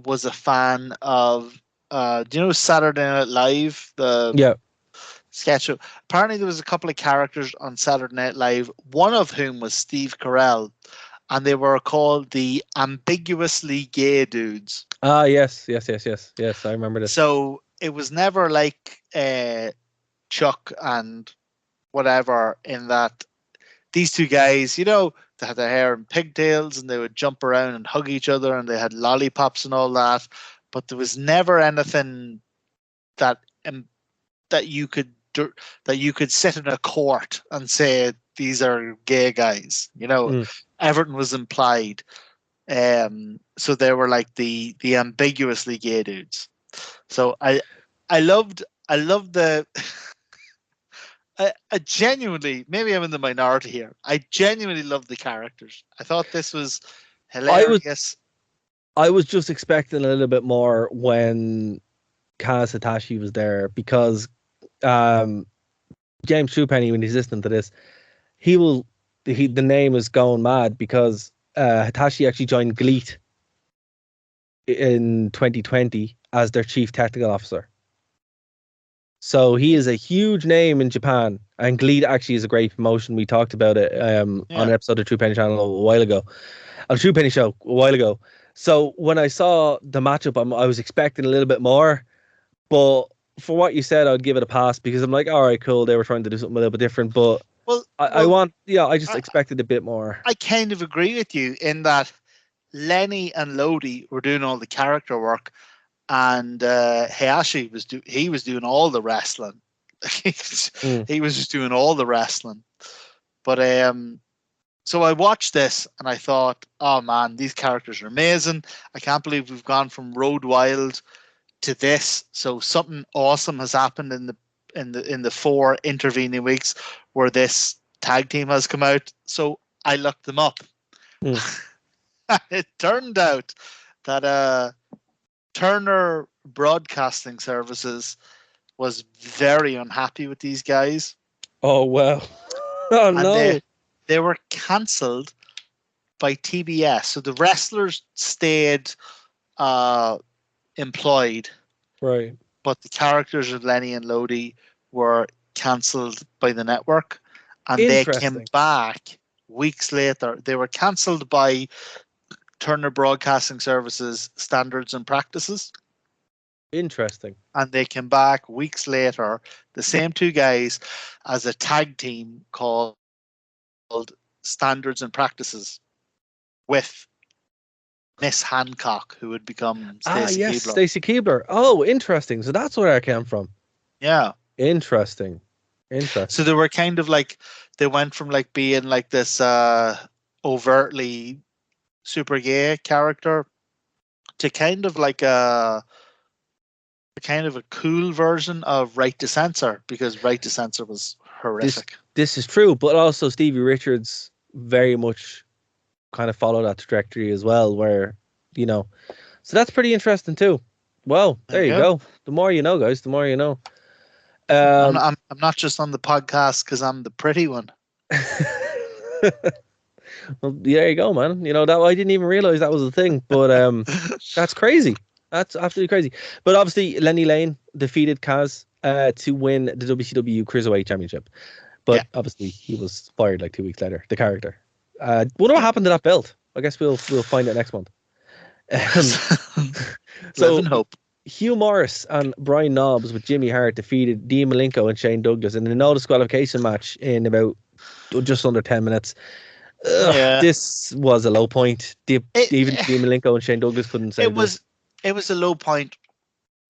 Speaker 7: was a fan of do you know Saturday Night Live? The sketch show. Apparently there was a couple of characters on Saturday Night Live, one of whom was Steve Carell, and they were called the Ambiguously Gay Dudes.
Speaker 6: Ah, yes, I remember this.
Speaker 7: So it was never like Chuck and whatever, in that these two guys, they had their hair in pigtails and they would jump around and hug each other and they had lollipops and all that, but there was never anything that you could sit in a court and say these are gay guys. Everything was implied. So they were like the ambiguously gay dudes. So I loved the I genuinely, maybe I'm in the minority here, I genuinely loved the characters. I thought this was hilarious.
Speaker 6: I was just expecting a little bit more when Kaz Hitachi was there, because James Truepenny, when he's listening to this, the name is going mad because Hitachi actually joined GLEAT in 2020 as their chief technical officer. So he is a huge name in Japan, and GLEAT actually is a great promotion. We talked about it on an episode of Truepenny Channel a while ago, on Truepenny Show a while ago. So when I saw the matchup, I was expecting a little bit more, but for what you said, I'd give it a pass, because I'm like, all right, cool, they were trying to do something a little bit different, but I just expected a bit more.
Speaker 7: I kind of agree with you in that Lenny and Lodi were doing all the character work, and Hayashi was doing all the wrestling. He was just doing all the wrestling. But so I watched this and I thought, oh man, these characters are amazing. I can't believe we've gone from Road Wild to this. So something awesome has happened in the 4 intervening weeks where this tag team has come out. So I looked them up. It turned out that Turner Broadcasting Services was very unhappy with these guys.
Speaker 6: Oh wow! Oh no!
Speaker 7: They were cancelled by TBS. So the wrestlers stayed employed,
Speaker 6: right?
Speaker 7: But the characters of Lenny and Lodi were cancelled by the network, and they came back weeks later. They were cancelled by Turner Broadcasting Services Standards and Practices.
Speaker 6: Interesting.
Speaker 7: And they came back weeks later, the same two guys, as a tag team called Standards and Practices, with Miss Hancock, who would become Stacey Keibler.
Speaker 6: Stacey Keibler. Oh, interesting. So that's where I came from.
Speaker 7: Yeah.
Speaker 6: Interesting.
Speaker 7: So they were kind of like, they went from like being like this overtly super gay character to kind of like a cool version of Right to Censor, because Right to Censor was horrific.
Speaker 6: This is true, but also Stevie Richards very much kind of followed that trajectory as well, where, so that's pretty interesting too. Well, there you go. The more you know, guys, the more you know.
Speaker 7: I'm not just on the podcast because I'm the pretty one.
Speaker 6: Well, there you go, man. You know that I didn't even realize that was a thing, but that's crazy. That's absolutely crazy. But obviously, Lenny Lane defeated Kaz to win the WCW Cruiserweight Championship. But obviously, he was fired like 2 weeks later. The character. Wonder what happened to that belt. I guess we'll find it next month.
Speaker 7: Live and hope.
Speaker 6: Hugh Morris and Brian Knobbs with Jimmy Hart defeated Dean Malenko and Shane Douglas in a no disqualification match in about just under 10 minutes. This was a low point. Even Dean Malenko and Shane Douglas couldn't say this.
Speaker 7: It was a low point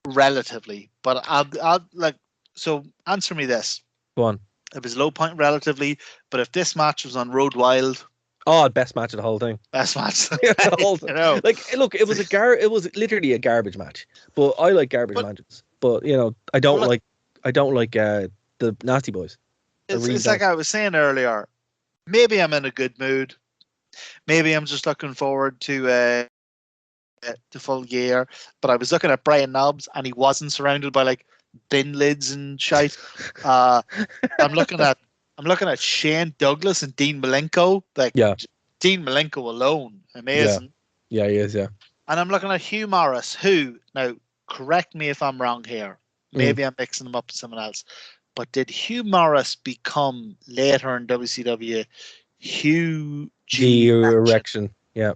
Speaker 7: relatively, but I'll like, so answer me this.
Speaker 6: Go on.
Speaker 7: It was a low point relatively, but if this match was on Road Wild,
Speaker 6: best match of the whole thing.
Speaker 7: Best match.
Speaker 6: The whole thing. Like, look, it was literally a garbage match. But I like garbage matches. But you know, I don't like the Nasty Boys.
Speaker 7: It's like I was saying earlier. Maybe I'm in a good mood. Maybe I'm just looking forward to Full Gear. But I was looking at Brian Knobbs, and he wasn't surrounded by like bin lids and shite. I'm looking at Shane Douglas and Dean Malenko. Like, Dean Malenko alone, amazing.
Speaker 6: Yeah, he is. Yeah.
Speaker 7: And I'm looking at Hugh Morris, who, now correct me if I'm wrong here. Maybe I'm mixing him up with someone else. But did Hugh Morris become later in WCW Hugh G
Speaker 6: Erection? Yeah.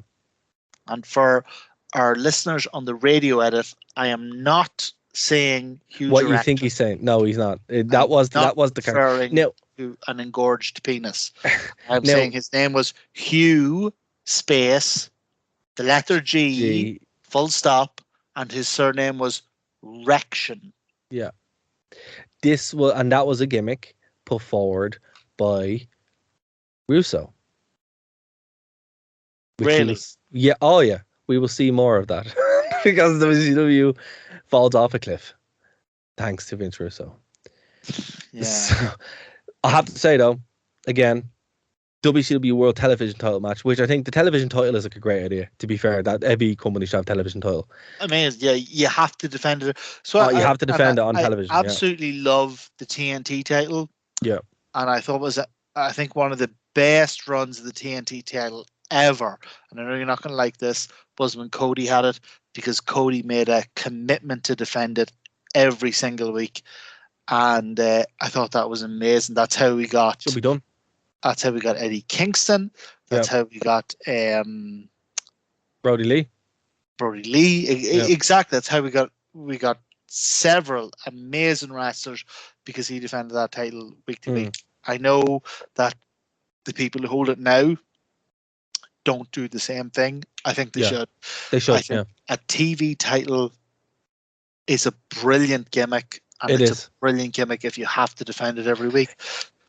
Speaker 7: And for our listeners on the radio edit, I am not saying Hugh.
Speaker 6: What you think he's saying? No, he's not. That was the character. No.
Speaker 7: To an engorged penis. I'm saying his name was Hugh space the letter G full stop, and his surname was Rection.
Speaker 6: Yeah. That was a gimmick put forward by Russo.
Speaker 7: Really?
Speaker 6: We will see more of that because the WCW falls off a cliff thanks to Vince Russo.
Speaker 7: Yeah.
Speaker 6: So, I have to say though, again, WCW World Television Title match, which I think the television title is like a great idea. To be fair, that every company should have television title.
Speaker 7: I mean, you have to defend it. So
Speaker 6: you have to defend it on television.
Speaker 7: I absolutely love the TNT title.
Speaker 6: Yeah,
Speaker 7: and I thought it was I think one of the best runs of the TNT title ever. And I know you're not going to like this, was when Cody had it, because Cody made a commitment to defend it every single week. And I thought that was amazing. That's how we got.
Speaker 6: Should be done.
Speaker 7: That's how we got Eddie Kingston. That's how we got
Speaker 6: Brody Lee.
Speaker 7: Exactly. That's how we got several amazing wrestlers because he defended that title week to week. I know that the people who hold it now don't do the same thing. I think they should.
Speaker 6: They should.
Speaker 7: A TV title is a brilliant gimmick. And it's a brilliant gimmick if you have to defend it every week.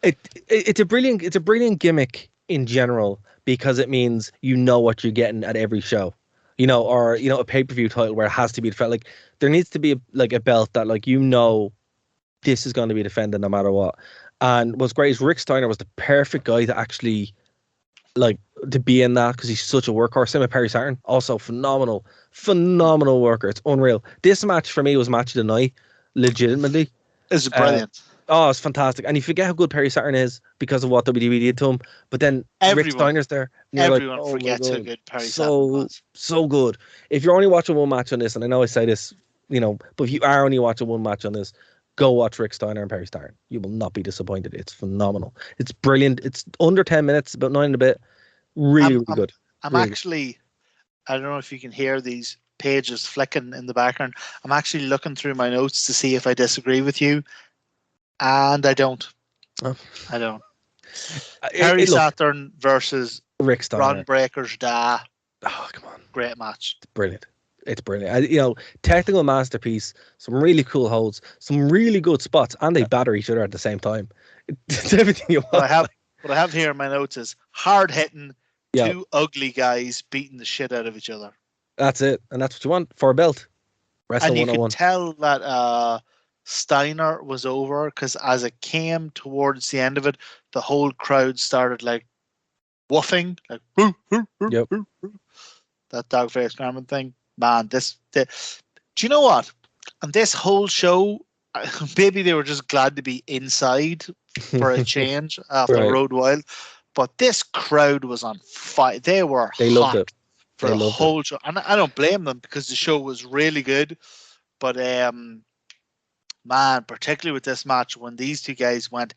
Speaker 6: It's a brilliant gimmick in general because it means you know what you're getting at every show, or a pay-per-view title where it has to be defended. Like there needs to be a belt that this is going to be defended no matter what. And what's great is Rick Steiner was the perfect guy to actually to be in that because he's such a workhorse. Same with Perry Saturn, also phenomenal worker. It's unreal. This match for me was match of the night. Legitimately,
Speaker 7: it's brilliant.
Speaker 6: It's fantastic, and you forget how good Perry Saturn is because of what WWE did to him. But then Rick Steiner's there. And
Speaker 7: everyone forgets how good Perry Saturn was.
Speaker 6: So good. If you're only watching one match on this, and I know I say this, but if you are only watching one match on this, go watch Rick Steiner and Perry Saturn. You will not be disappointed. It's phenomenal. It's brilliant. It's under 10 minutes, about 9 and a bit. Really good.
Speaker 7: I'm actually, I don't know if you can hear these pages flicking in the background. I'm actually looking through my notes to see if I disagree with you, and I don't. I don't. Perry Saturn versus
Speaker 6: Rick Steiner.
Speaker 7: Ron Breaker's Da.
Speaker 6: Oh, come on!
Speaker 7: Great match.
Speaker 6: It's brilliant. It's brilliant. Technical masterpiece. Some really cool holds. Some really good spots, and they batter each other at the same time. It's everything you want.
Speaker 7: What I have here in my notes is hard hitting. Two ugly guys beating the shit out of each other.
Speaker 6: That's it, and that's what you want for a belt.
Speaker 7: And you could tell that Steiner was over because as it came towards the end of it, the whole crowd started woofing, that dog face grammar thing. Man, do you know what? On this whole show, maybe they were just glad to be inside for a change after Road Wild. But this crowd was on fire. They were
Speaker 6: They
Speaker 7: hot
Speaker 6: loved it.
Speaker 7: for
Speaker 6: They
Speaker 7: the
Speaker 6: loved
Speaker 7: whole show. And I don't blame them because the show was really good. But man, particularly with this match, when these two guys went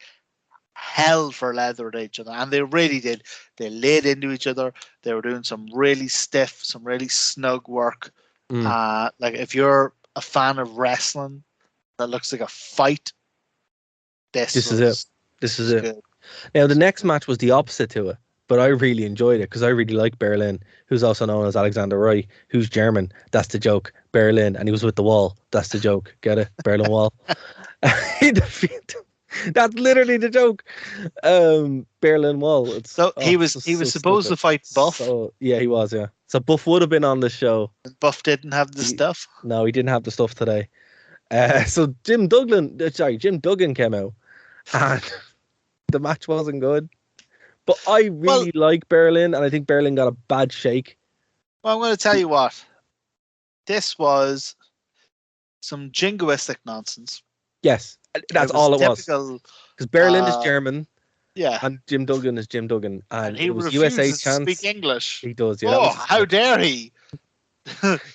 Speaker 7: hell for leather at each other, and they really did. They laid into each other. They were doing some really stiff, some really snug work. Like if you're a fan of wrestling that looks like a fight, this
Speaker 6: is it. This is it.
Speaker 7: good.
Speaker 6: Now, the next match was the opposite to it, but I really enjoyed it because I really like Berlin, who's also known as Alexander Roy, who's German. That's the joke. Berlin, and he was with the Wall. That's the joke. Get it? Berlin Wall. That's literally the joke. Berlin Wall.
Speaker 7: He was supposed to fight Buff.
Speaker 6: So, yeah, he was. Yeah. So Buff would have been on the show.
Speaker 7: Buff didn't have the stuff.
Speaker 6: No, he didn't have the stuff today. So Jim Duggan came out, and the match wasn't good. But I really like Berlin, and I think Berlin got a bad shake.
Speaker 7: Well, I'm going to tell you what. This was some jingoistic nonsense.
Speaker 6: Yes, that's all it was. Because Berlin is German,
Speaker 7: yeah,
Speaker 6: and Jim Duggan is Jim Duggan, and
Speaker 7: he
Speaker 6: it was
Speaker 7: refuses
Speaker 6: USA
Speaker 7: to
Speaker 6: chance.
Speaker 7: speak English.
Speaker 6: He does. Yeah.
Speaker 7: Oh, how dare he?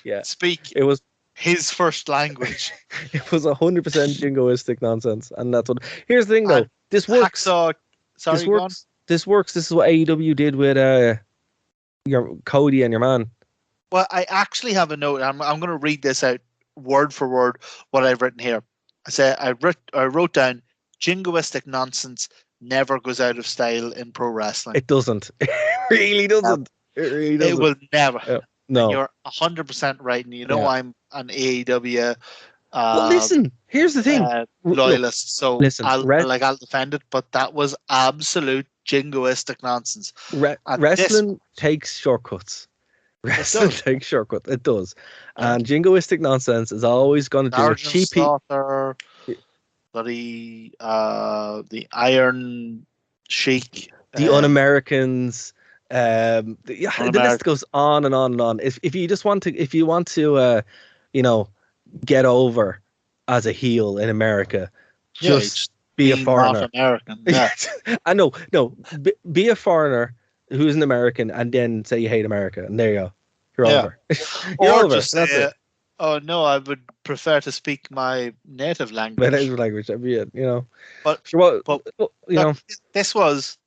Speaker 6: Yeah.
Speaker 7: Speak.
Speaker 6: It was
Speaker 7: his first language.
Speaker 6: It was 100% jingoistic nonsense, and that's what. Here's the thing, though. This works. This works. This works. This is what AEW did with your Cody and your man.
Speaker 7: Well, I actually have a note. I'm going to read this out word for word. What I've written here. I wrote down jingoistic nonsense never goes out of style in pro wrestling.
Speaker 6: It doesn't. It really doesn't. It really doesn't.
Speaker 7: It will never.
Speaker 6: Yeah. No.
Speaker 7: And you're 100% right, and you know I'm an AEW.
Speaker 6: Well, listen. Here's the thing.
Speaker 7: Loyalist. So
Speaker 6: listen,
Speaker 7: I'll defend it, but that was absolute jingoistic nonsense.
Speaker 6: Wrestling takes shortcuts. Wrestling takes shortcuts. It does. And jingoistic nonsense is always going to do a cheap
Speaker 7: Slaughter, the Iron Sheik,
Speaker 6: the Un-Americans. The list goes on and on and on. If you want to, get over as a heel in America, just be a foreigner.
Speaker 7: Not American. Yeah.
Speaker 6: I know. No, be a foreigner who's an American, and then say you hate America, and there you go. You're over. You're
Speaker 7: or
Speaker 6: over.
Speaker 7: Just say, oh no, I would prefer to speak my native language.
Speaker 6: My native language, that'd be it.
Speaker 7: But this was.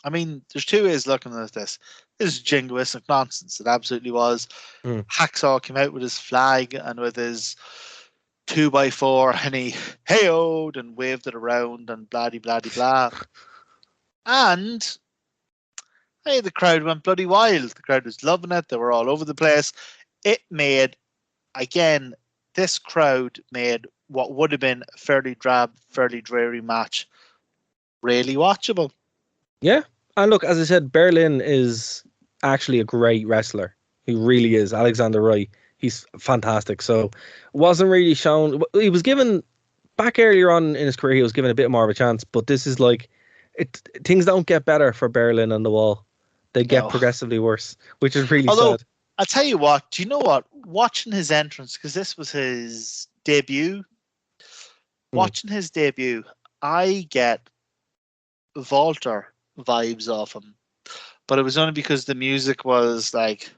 Speaker 7: I mean, there's two ways looking at this. This is jingoistic nonsense. It absolutely was. Hacksaw came out with his flag and with his 2x4, and he hey-oh'd and waved it around and blah-de-blah-de-blah. And hey, the crowd went bloody wild. The crowd was loving it. They were all over the place. It made, again, this crowd made what would have been a fairly drab, fairly dreary match really watchable.
Speaker 6: Yeah. And look, as I said, Berlin is actually a great wrestler. He really is. Alexander Roy. He's fantastic. So wasn't really shown. He was given, back earlier on in his career, he was given a bit more of a chance. But this is like, things don't get better for Berlin on the Wall. They get progressively worse, which is really sad.
Speaker 7: I'll tell you what, do you know what? Watching his entrance, because this was his debut, watching his debut, I get Walter vibes off him. But it was only because the music was like...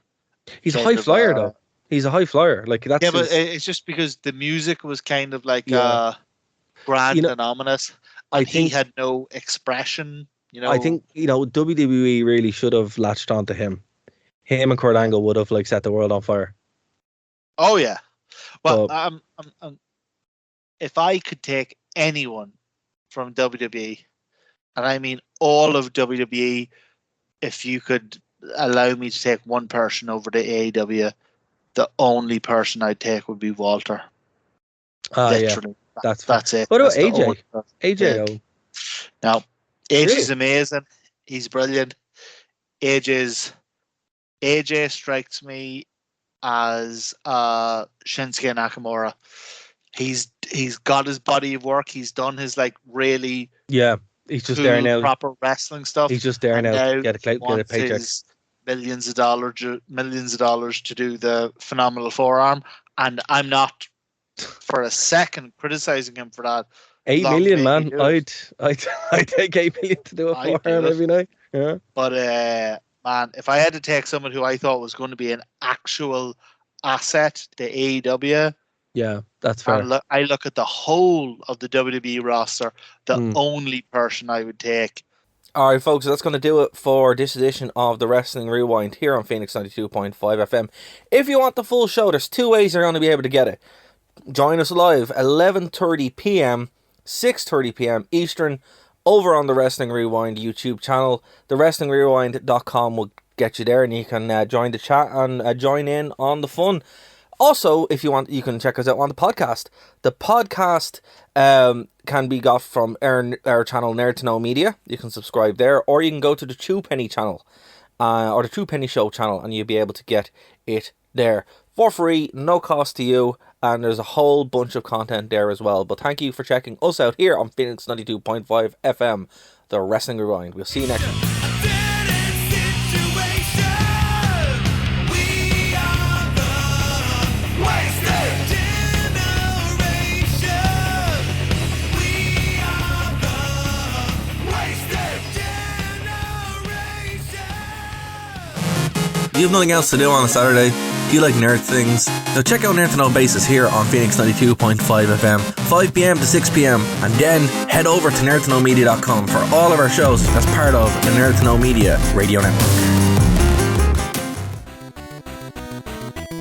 Speaker 6: He's a high flyer, though. He's a high flyer. Like that's
Speaker 7: but it's just because the music was kind of like grand and ominous. And he had no expression.
Speaker 6: I think WWE really should have latched onto him. Him and Kurt Angle would have set the world on fire.
Speaker 7: Oh yeah. Well, if I could take anyone from WWE, and I mean all of WWE, if you could allow me to take one person over to AEW, the only person I'd take would be Walter. Literally.
Speaker 6: Yeah.
Speaker 7: That's it.
Speaker 6: What about AJ? AJ.
Speaker 7: Now, AJ's amazing. He's brilliant. AJ strikes me as Shinsuke Nakamura. He's got his body of work. He's done his really
Speaker 6: he's just there now.
Speaker 7: Proper wrestling stuff.
Speaker 6: He's just there now to get a paycheck.
Speaker 7: Millions of dollars to do the phenomenal forearm, and I'm not for a second criticizing him for that.
Speaker 6: 8 million, man. I'd take 8 million to do a forearm every night. Yeah.
Speaker 7: But man, if I had to take someone who I thought was going to be an actual asset to AEW,
Speaker 6: Yeah, that's fair.
Speaker 7: and I look at the whole of the WWE roster, the only person I would take.
Speaker 8: All right, folks, that's going to do it for this edition of the Wrestling Rewind here on Phoenix 92.5 FM. If you want the full show, there's two ways you're going to be able to get it. Join us live, 11:30 p.m., 6:30 p.m. Eastern, over on the Wrestling Rewind YouTube channel. TheWrestlingRewind.com will get you there, and you can join the chat and join in on the fun. Also, if you want, you can check us out on the podcast. The podcast can be got from our channel, Nerd to Know Media. You can subscribe there, or you can go to the Two Penny channel, or the Two Penny Show channel, and you'll be able to get it there for free, no cost to you, and there's a whole bunch of content there as well. But thank you for checking us out here on Phoenix 92.5 FM, the Wrestling Rewind. We'll see you next time. You have nothing else to do on a Saturday? Do you like nerd things? Now check out Nerd to Know Basis here on Phoenix 92.5 FM, 5 p.m. to 6 p.m. And then head over to nerdtoknowmedia.com for all of our shows as part of the Nerd to Know Media radio network.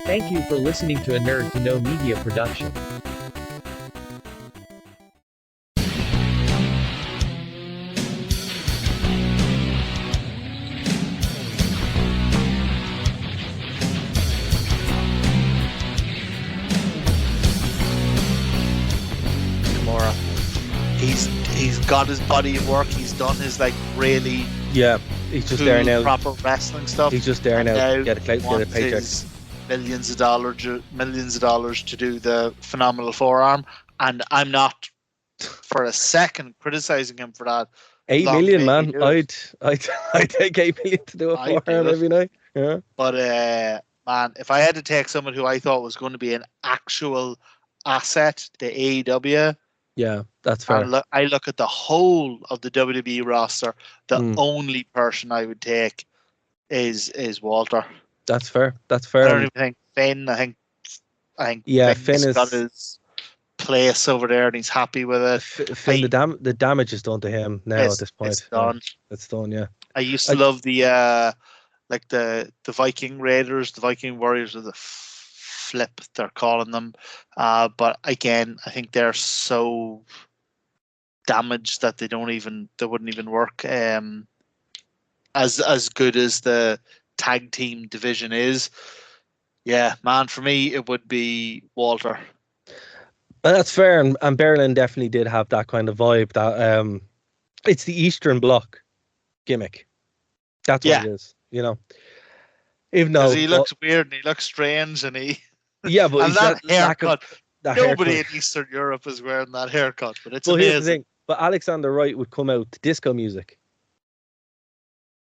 Speaker 9: Thank you for listening to a Nerd to Know Media production.
Speaker 7: He's got his body of work. He's done his really
Speaker 6: he's just
Speaker 7: cool,
Speaker 6: there now.
Speaker 7: proper wrestling stuff.
Speaker 6: He's just there now. Get a paycheck.
Speaker 7: His millions of dollars to do the phenomenal forearm, and I'm not for a second criticizing him for that.
Speaker 6: 8 million, man. I'd take 8 million to do a forearm every night. Yeah.
Speaker 7: But man, if I had to take someone who I thought was going to be an actual asset to AEW.
Speaker 6: Yeah, that's fair.
Speaker 7: I look at the whole of the WWE roster. The only person I would take is Walter.
Speaker 6: That's fair. That's fair.
Speaker 7: I don't even think Finn. I think
Speaker 6: Finn has
Speaker 7: got his place over there and he's happy with it.
Speaker 6: Finn, the damage is done to him now at this point.
Speaker 7: It's done.
Speaker 6: Yeah, it's done. Yeah.
Speaker 7: I used to love the Viking Raiders, the Viking Warriors with the flip they're calling them, but again I think they're so damaged that they wouldn't even work. As good as the tag team division is, yeah, man, for me it would be Walter.
Speaker 6: Well, that's fair, and Berlin definitely did have that kind of vibe. That it's the Eastern Bloc gimmick. That's what it is, Even though
Speaker 7: he looks weird and he looks strange and he.
Speaker 6: Yeah, but
Speaker 7: and that haircut. Nobody
Speaker 6: haircut.
Speaker 7: in Eastern Europe is wearing that haircut, but it's
Speaker 6: amazing. Here's the thing. But Alexander Wright would come out to disco music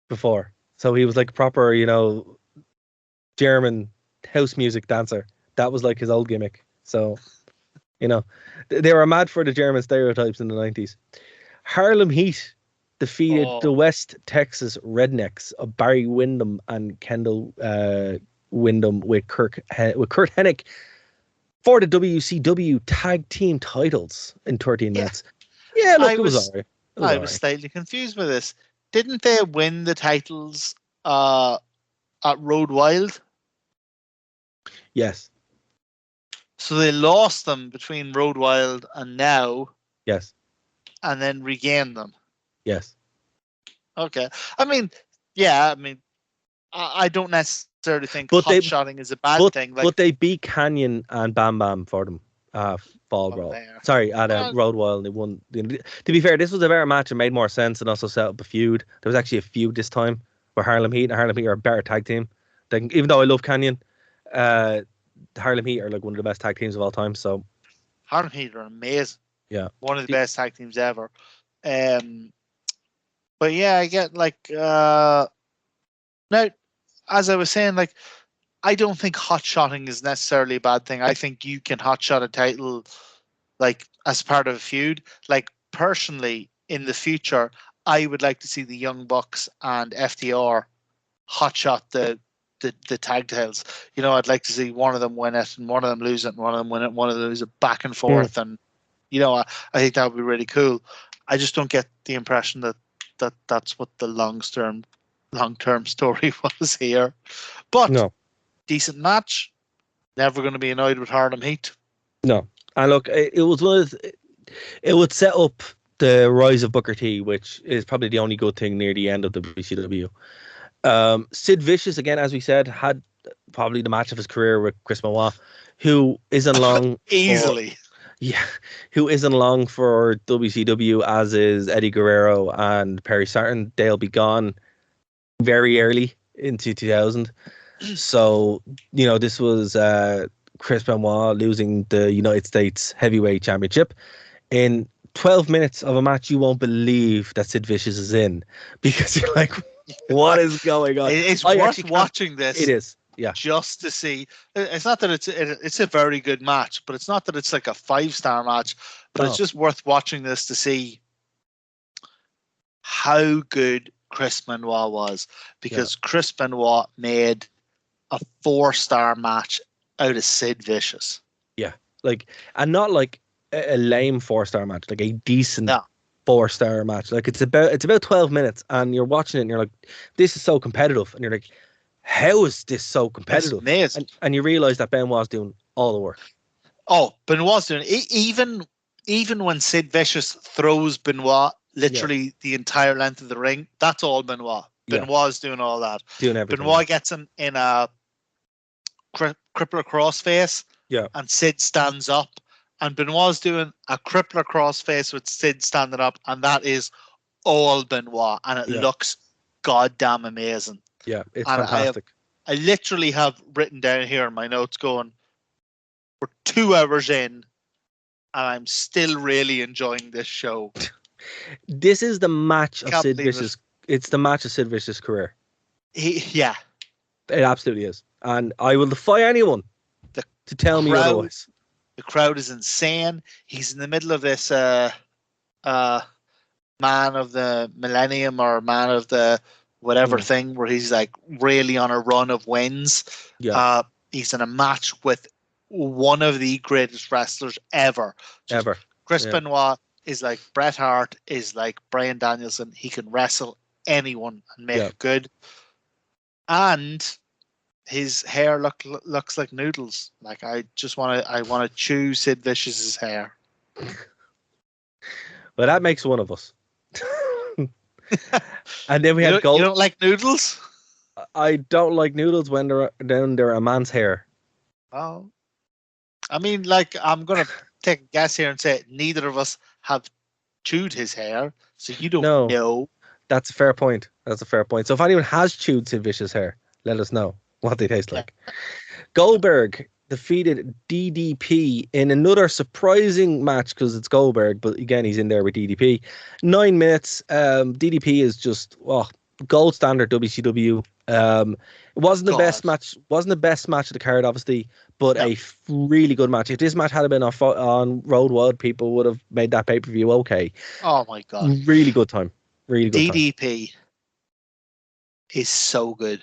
Speaker 6: before. So he was like proper, German house music dancer. That was like his old gimmick. So, they were mad for the German stereotypes in the 90s. Harlem Heat defeated the West Texas Rednecks of Barry Windham and Kendall Windham with Kurt Hennig for the WCW tag team titles in 13 minutes. Yeah, look, it was alright.
Speaker 7: I was slightly confused with this. Didn't they win the titles at Road Wild?
Speaker 6: Yes.
Speaker 7: So they lost them between Road Wild and now.
Speaker 6: Yes.
Speaker 7: And then regained them.
Speaker 6: Yes.
Speaker 7: Okay. I don't necessarily think hot-shotting is a bad thing.
Speaker 6: But they beat Canyon and Bam Bam for them. Fall Brawl. Sorry, at Road Wild, they won. To be fair, this was a better match and made more sense and also set up a feud. There was actually a feud this time where Harlem Heat are a better tag team. Even though I love Canyon, Harlem Heat are like one of the best tag teams of all time. So
Speaker 7: Harlem Heat are amazing.
Speaker 6: Yeah,
Speaker 7: one of the best tag teams ever. But yeah, I get now, as I was saying, I don't think hot-shotting is necessarily a bad thing. I think you can hot-shot a title as part of a feud. Personally, in the future, I would like to see the Young Bucks and FTR hotshot the tag titles. You know, I'd like to see one of them win it and one of them lose it and one of them win it, one of them lose it, back and forth. And, you know, I think that would be really cool. I just don't get the impression that's what the long-term story was here. But
Speaker 6: No.
Speaker 7: decent match. Never going to be annoyed with Harlem Heat.
Speaker 6: No. And look, it was one of it would set up the rise of Booker T, which is probably the only good thing near the end of the WCW. Sid Vicious, again, as we said, had probably the match of his career with Chris Benoit, who isn't long
Speaker 7: easily.
Speaker 6: Who isn't long for WCW, as is Eddie Guerrero and Perry Saturn. They'll be gone very early into 2000. So, you know, this was Chris Benoit losing the United States Heavyweight Championship. In 12 minutes of a match, you won't believe that Sid Vicious is in, because you're like, what is going on?
Speaker 7: It's worth watching this.
Speaker 6: It is, yeah.
Speaker 7: Just to see. It's not that it's a very good match, but it's not that it's like a 5-star match, but it's just worth watching this to see how good Chris Benoit was, because Chris Benoit made a 4-star match out of Sid Vicious.
Speaker 6: Yeah, like, and not like a lame 4-star match, like a decent 4-star match. Like it's about 12 minutes, and you're watching it, and you're like, this is so competitive, and you're like, how is this so competitive?
Speaker 7: It's amazing.
Speaker 6: And you realize that Benoit's doing all the work.
Speaker 7: Oh, Benoit's doing it. Even when Sid Vicious throws Benoit literally the entire length of the ring, that's all Benoit. Benoit's doing all that.
Speaker 6: Doing everything.
Speaker 7: Benoit gets him in a crippler crossface, and Sid stands up, and Benoit's doing a crippler crossface with Sid standing up, and that is all Benoit, and it looks goddamn amazing.
Speaker 6: Yeah, it's
Speaker 7: and
Speaker 6: fantastic.
Speaker 7: I literally have written down here in my notes going, we're 2 hours in, and I'm still really enjoying this show.
Speaker 6: This is the match of Sid Vicious. It's the match of Sid Vicious' career. It absolutely is. And I will defy anyone to tell me otherwise.
Speaker 7: The crowd is insane. He's in the middle of this man of the millennium or man of the whatever thing, where he's like really on a run of wins. He's in a match with one of the greatest wrestlers ever. Chris Benoit is like Bret Hart, is like Bryan Danielson. He can wrestle anyone and make it good. And his hair looks like noodles. Like I want to chew Sid Vicious's hair.
Speaker 6: Well, that makes one of us. And then we had gold.
Speaker 7: You don't like noodles?
Speaker 6: I don't like noodles when they're a man's hair.
Speaker 7: Oh, I mean, like, I'm gonna take a guess here and say neither of us have chewed his hair, so you don't know.
Speaker 6: That's a fair point. So if anyone has chewed Sid Vicious' hair, let us know what they taste like. Goldberg defeated DDP in another surprising match, because it's Goldberg, but again, he's in there with DDP. 9 minutes. DDP is just gold standard WCW. It wasn't the best match. Wasn't the best match of the card, obviously, but a really good match. If this match had been on Road Wild, people would have made that pay-per-view okay.
Speaker 7: Oh my god!
Speaker 6: Really good time. Really good.
Speaker 7: DDP is so good.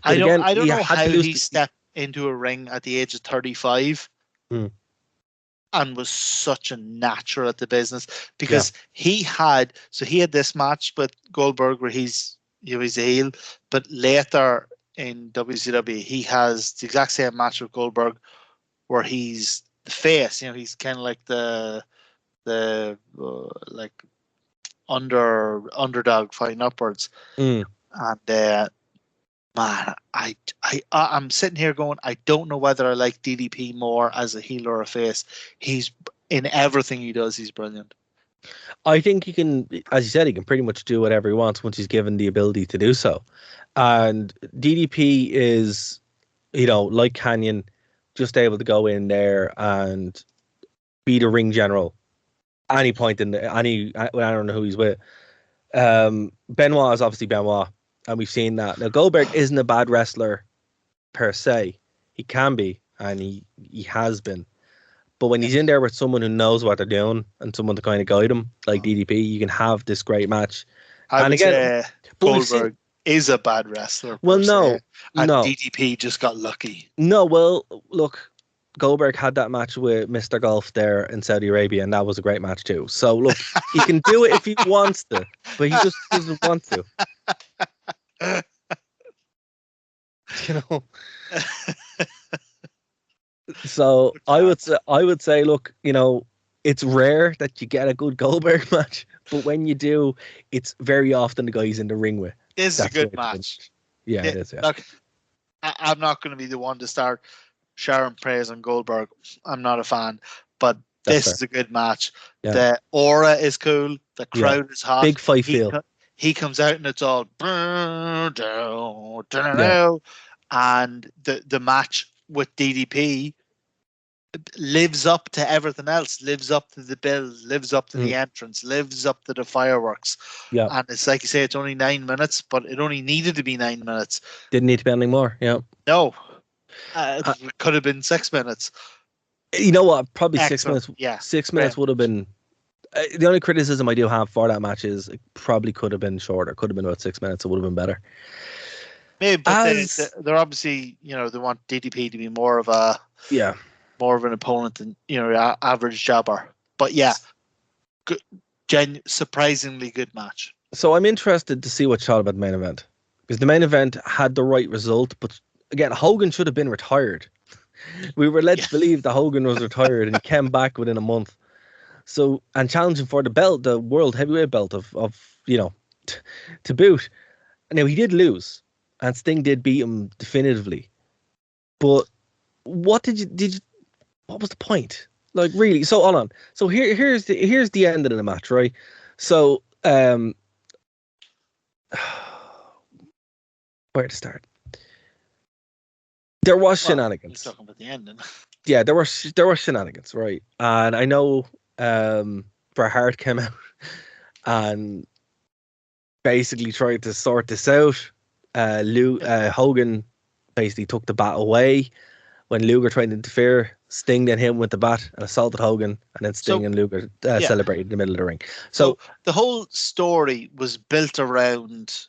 Speaker 6: But
Speaker 7: I don't know how he stepped into a ring at the age of 35 and was such a natural at the business, because he had this match with Goldberg where he's a heel, but later in WCW he has the exact same match with Goldberg where he's the face. You know, he's kind of like the like underdog fighting upwards, and man, I'm sitting here going, I don't know whether I like DDP more as a heel or a face. He's in everything he does. He's brilliant.
Speaker 6: I think he can, as you said, he can pretty much do whatever he wants once he's given the ability to do so. And DDP is, like Canyon, just able to go in there and be the ring general any point in I don't know who he's with. Benoit is obviously Benoit, and we've seen that. Now, Goldberg isn't a bad wrestler per se. He can be, and he has been. But when he's in there with someone who knows what they're doing and someone to kind of guide him, like DDP, you can have this great match.
Speaker 7: I would say
Speaker 6: but we've seen-
Speaker 7: Goldberg is a bad wrestler.
Speaker 6: Well,
Speaker 7: per
Speaker 6: no,
Speaker 7: se, and
Speaker 6: no.
Speaker 7: DDP just got lucky.
Speaker 6: No, well, look, Goldberg had that match with Mr. Golf there in Saudi Arabia, and that was a great match too. So, look, he can do it if he wants to, but he just doesn't want to. You know. So I would say, look, you know, it's rare that you get a good Goldberg match, but when you do, it's very often the guy he's in the ring with.
Speaker 7: This is a good match.
Speaker 6: Yeah, it is. Yeah.
Speaker 7: Look, I'm not going to be the one to start sharing praise on Goldberg. I'm not a fan, but this is a good match.
Speaker 6: Yeah.
Speaker 7: The aura is cool. The crowd is hot.
Speaker 6: Big fight feel.
Speaker 7: He comes out and it's all and the match with DDP lives up to everything else, lives up to the build, lives up to the entrance, lives up to the fireworks.
Speaker 6: Yeah.
Speaker 7: And it's like you say, it's only 9 minutes, but it only needed to be 9 minutes.
Speaker 6: Didn't need to be any more. Yeah.
Speaker 7: No. It could have been 6 minutes.
Speaker 6: You know what? Probably
Speaker 7: Excellent.
Speaker 6: 6 minutes.
Speaker 7: Yeah.
Speaker 6: 6 minutes would have been. The only criticism I do have for that match is it probably could have been shorter. Could have been about 6 minutes. It would have been better.
Speaker 7: Maybe, but they're obviously, you know, they want DDP to be more of an opponent than, you know, average jobber. But yeah, good, surprisingly good match.
Speaker 6: So I'm interested to see what's shot about the main event, because the main event had the right result, but again, Hogan should have been retired. We were led to believe that Hogan was retired, and he came back within a month. So, and challenging for the belt, the world heavyweight belt of you know, to boot. Now he did lose, and Sting did beat him definitively. But what did you? What was the point? Like, really? So hold on. So here's the end of the match, right? So where to start? There was shenanigans.
Speaker 7: You're talking about the ending.
Speaker 6: Yeah, there were shenanigans, right? And I know Bret Hart came out and basically tried to sort this out. Hogan basically took the bat away when Luger tried to interfere. Sting then hit him with the bat and assaulted Hogan, and then Sting and Luger celebrated in the middle of the ring. So
Speaker 7: the whole story was built around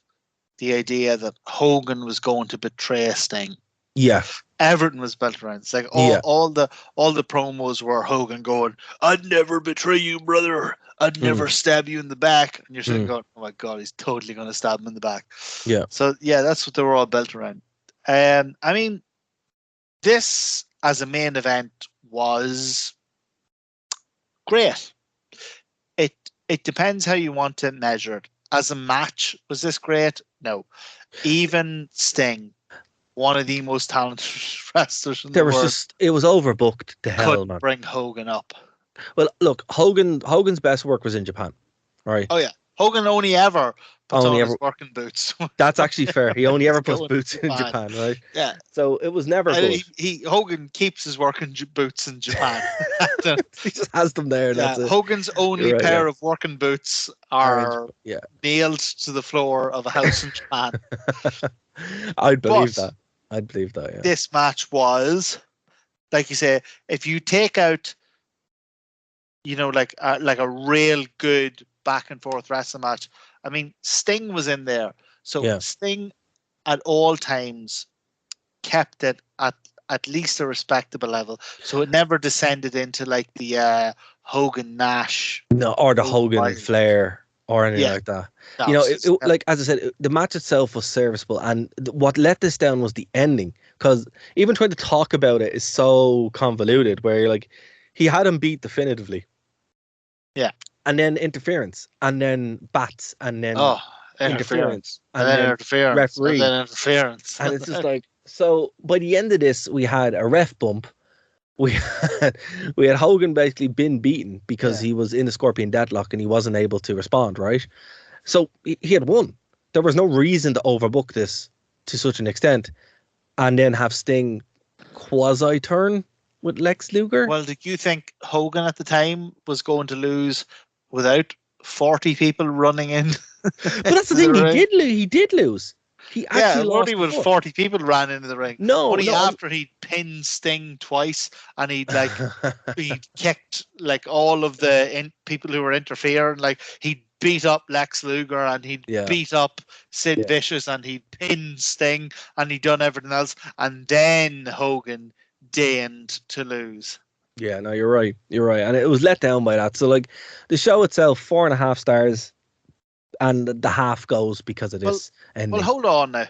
Speaker 7: the idea that Hogan was going to betray Sting.
Speaker 6: Yeah.
Speaker 7: Everything was built around. It's like all the promos were Hogan going, "I'd never betray you, brother. I'd never stab you in the back." And you're sitting going, "Oh my God, he's totally going to stab him in the back."
Speaker 6: Yeah.
Speaker 7: So yeah, that's what they were all built around. I mean, this as a main event was great. It depends how you want to measure it. As a match, was this great? No. Even Sting, one of the most talented wrestlers in the world,
Speaker 6: it was overbooked to hell,
Speaker 7: couldn't
Speaker 6: man.
Speaker 7: bring Hogan up.
Speaker 6: Well, look, Hogan's best work was in Japan, right?
Speaker 7: Oh yeah, Hogan only ever puts on his working boots.
Speaker 6: That's actually fair. He only ever puts boots in Japan, right?
Speaker 7: Yeah.
Speaker 6: So it was never good.
Speaker 7: Hogan keeps his working boots in Japan.
Speaker 6: He just has them there. And that's it.
Speaker 7: Hogan's only pair of working boots are nailed to the floor of a house in Japan.
Speaker 6: I'd believe that. Yeah.
Speaker 7: This match was, like you say, if you take out, you know, like a real good back and forth wrestling match. I mean, Sting was in there, so Sting at all times kept it at least a respectable level. So it never descended into like the Hogan Nash,
Speaker 6: or the Hogan and Flair, or anything like that.
Speaker 7: No,
Speaker 6: you know, like as I said, the match itself was serviceable, and what let this down was the ending. Because even trying to talk about it is so convoluted. Where you're like, he had him beat definitively.
Speaker 7: Yeah.
Speaker 6: And then interference, and then bats, and then interference,
Speaker 7: and then interference,
Speaker 6: referee,
Speaker 7: and then interference.
Speaker 6: And it's just like, so by the end of this, we had a ref bump. We had Hogan basically been beaten because he was in the Scorpion Deadlock and he wasn't able to respond, right? So he had won. There was no reason to overbook this to such an extent, and then have Sting quasi turn with Lex Luger.
Speaker 7: Well, did you think Hogan at the time was going to lose without 40 people running in?
Speaker 6: But that's the thing. He did lose. He actually lost
Speaker 7: only with
Speaker 6: before.
Speaker 7: 40 people ran into the ring.
Speaker 6: No,
Speaker 7: only
Speaker 6: no,
Speaker 7: after he'd pinned Sting twice, and he'd kicked like all of the people who were interfering. Like he'd beat up Lex Luger, and he'd beat up Sid Vicious, and he'd pinned Sting, and he'd done everything else, and then Hogan deigned to lose.
Speaker 6: Yeah, no, you're right. You're right. And it was let down by that. So, like, the show itself, 4.5 stars, and the half goes because of this.
Speaker 7: Well, hold on now.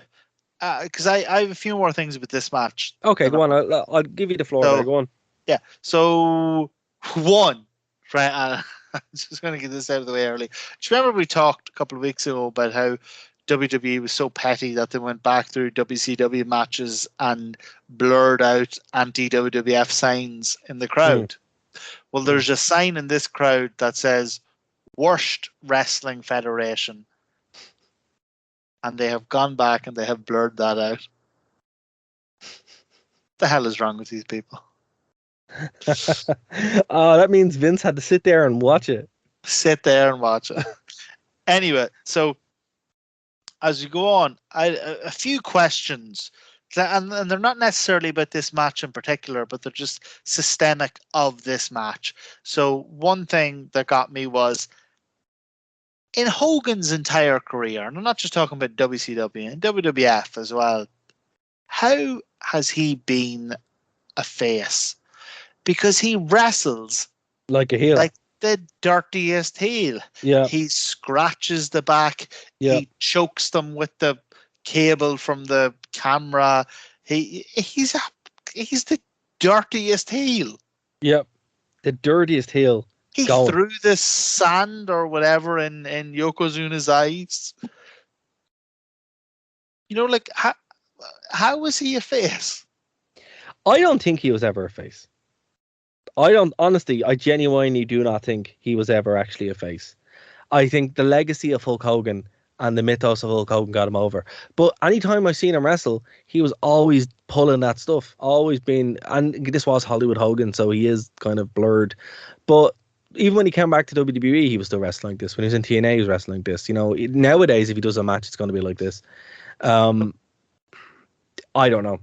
Speaker 7: Because I have a few more things about this match.
Speaker 6: Okay, go on. I'll give you the floor there. Go on.
Speaker 7: Yeah. So, one, right, I'm just going to get this out of the way early. Do you remember we talked a couple of weeks ago about how WWE was so petty that they went back through WCW matches and blurred out anti-WWF signs in the crowd? Well, there's a sign in this crowd that says Worst Wrestling Federation. And they have gone back and they have blurred that out. The hell is wrong with these people?
Speaker 6: That means Vince had to sit there and watch it.
Speaker 7: Sit there and watch it. Anyway, so as you go on, a few questions, and they're not necessarily about this match in particular, but they're just systemic of this match. So one thing that got me was, in Hogan's entire career, and I'm not just talking about WCW, and WWF as well, how has he been a face? Because he wrestles
Speaker 6: like a heel,
Speaker 7: like the dirtiest heel.
Speaker 6: Yeah,
Speaker 7: he scratches the back.
Speaker 6: Yeah,
Speaker 7: he chokes them with the cable from the camera. He's the dirtiest heel.
Speaker 6: Yep, the dirtiest heel.
Speaker 7: He threw the sand or whatever in Yokozuna's eyes. You know, like how was he a face?
Speaker 6: I don't think he was ever a face. I genuinely do not think he was ever actually a face. I think the legacy of Hulk Hogan and the mythos of Hulk Hogan got him over. But anytime I've seen him wrestle, he was always pulling that stuff, always been, and this was Hollywood Hogan, so he is kind of blurred. But even when he came back to WWE, he was still wrestling like this. When he was in TNA, he was wrestling like this. You know, nowadays, if he does a match, it's going to be like this. I don't know.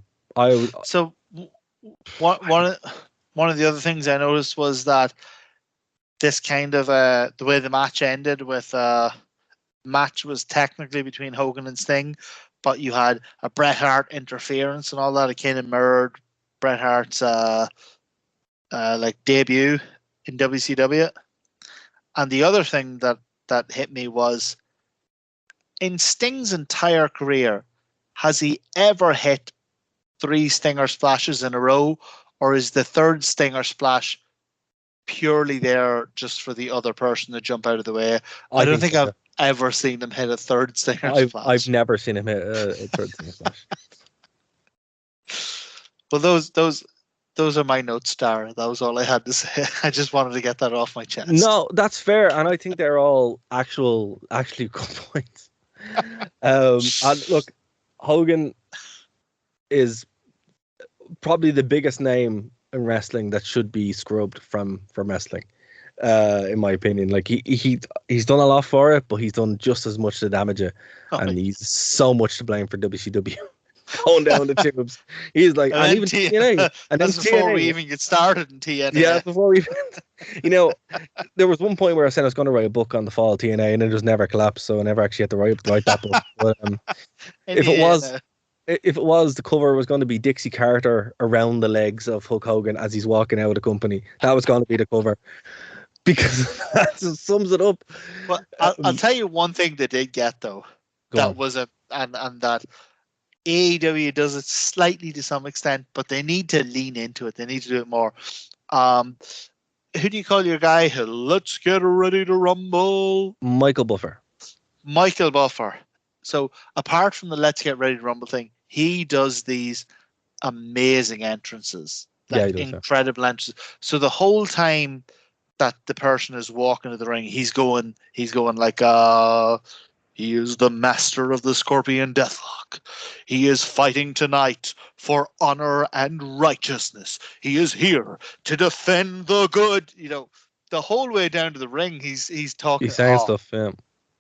Speaker 7: So one of the other things I noticed was that this kind of the way the match ended with match was technically between Hogan and Sting, but you had a Bret Hart interference and all that. It kind of mirrored Bret Hart's like debut in WCW. And the other thing that hit me was, in Sting's entire career, has he ever hit 3 Stinger splashes in a row, or is the third Stinger splash purely there just for the other person to jump out of the way? I don't think I've ever seen him hit a third Stinger splash.
Speaker 6: I've never seen him hit a third Stinger splash.
Speaker 7: Well, those are my notes, Dara. That was all I had to say. I just wanted to get that off my chest.
Speaker 6: No, that's fair, and I think they're all actually good points. And look, Hogan is probably the biggest name in wrestling that should be scrubbed from wrestling, in my opinion. Like he's done a lot for it, but he's done just as much to damage it, and he's so much to blame for WCW going down the tubes. He's like, and even TNA, and
Speaker 7: that's before TNA, we even get started in TNA.
Speaker 6: Yeah, before we, you know, there was one point where I said I was going to write a book on the fall of TNA, and it just never collapsed, so I never actually had to write that book. But if it was, the cover was going to be Dixie Carter around the legs of Hulk Hogan as he's walking out of the company. That was going to be the cover, because that just sums it up.
Speaker 7: Well, I'll tell you one thing they did get though. That was and that AEW does it slightly to some extent, but they need to lean into it. They need to do it more. Who do you call your guy? Let's get ready to rumble.
Speaker 6: Michael Buffer.
Speaker 7: So apart from the Let's Get Ready to Rumble thing, he does these amazing entrances. Like incredible entrances. So the whole time that the person is walking to the ring, he's going like he is the master of the Scorpion Deathlock. He is fighting tonight for honor and righteousness. He is here to defend the good. You know, the whole way down to the ring, he's talking.
Speaker 6: He's saying stuff. Yeah.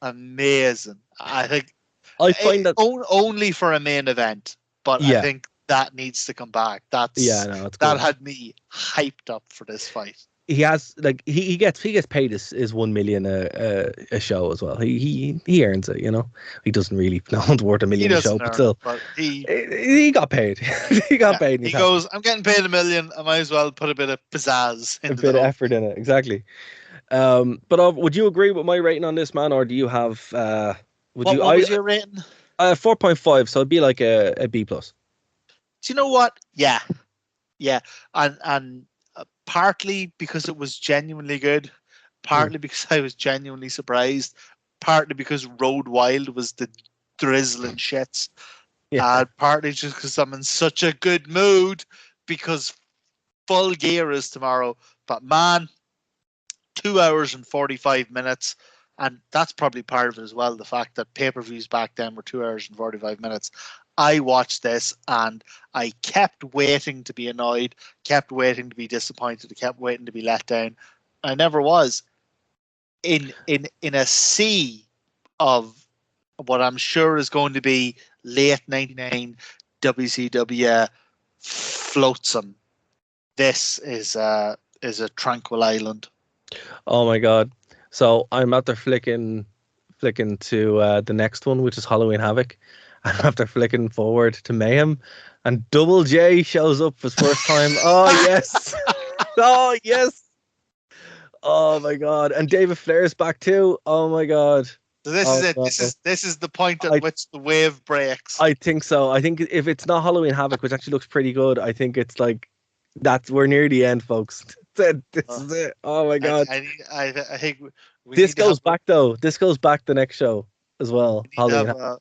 Speaker 7: Amazing. I think
Speaker 6: I find that
Speaker 7: only for a main event, but
Speaker 6: Yeah.
Speaker 7: I think that needs to come back.
Speaker 6: no, it's
Speaker 7: That
Speaker 6: good.
Speaker 7: had me hyped up for this fight.
Speaker 6: He has like he gets paid his 1 million a show as well. He earns it, you know. He doesn't really no one's worth a
Speaker 7: He
Speaker 6: million a show,
Speaker 7: doesn't
Speaker 6: but
Speaker 7: earn
Speaker 6: still
Speaker 7: it, but
Speaker 6: he got paid. He got paid. And
Speaker 7: He
Speaker 6: he's happy.
Speaker 7: goes, I'm getting paid $1 million. I might as well put a bit of pizzazz
Speaker 6: A
Speaker 7: into
Speaker 6: bit
Speaker 7: the
Speaker 6: of
Speaker 7: whole
Speaker 6: effort in it, exactly. But would you agree with my rating on this, man, or do you have
Speaker 7: What was your rating?
Speaker 6: 4.5? So it'd be like a B plus.
Speaker 7: Do you know what? Yeah, and partly because it was genuinely good, partly because I was genuinely surprised, partly because Road Wild was the drizzling shits,
Speaker 6: Yeah.
Speaker 7: partly just because I'm in such a good mood because Full Gear is tomorrow. But man, 2 hours and 45 minutes. And that's probably part of it as well. The fact that pay-per-views back then were 2 hours and 45 minutes. I watched this and I kept waiting to be annoyed, kept waiting to be disappointed, kept waiting to be let down. I never was. In a sea of what I'm sure is going to be late 99 WCW flotsam, this is a tranquil island.
Speaker 6: Oh my god. So I'm after flicking to the next one, which is Halloween Havoc. I'm after flicking forward to Mayhem, and Double J shows up for his first time. Oh yes. Oh yes. Oh my god. And David Flair's back too. Oh my god.
Speaker 7: So this is it.
Speaker 6: no.
Speaker 7: This is the point at which the wave breaks.
Speaker 6: I think so. I think if it's not Halloween Havoc, which actually looks pretty good, I think it's like we're near the end, folks. This is it. Oh my god.
Speaker 7: I think
Speaker 6: This goes back though. This goes back the next show as well.
Speaker 7: We need to have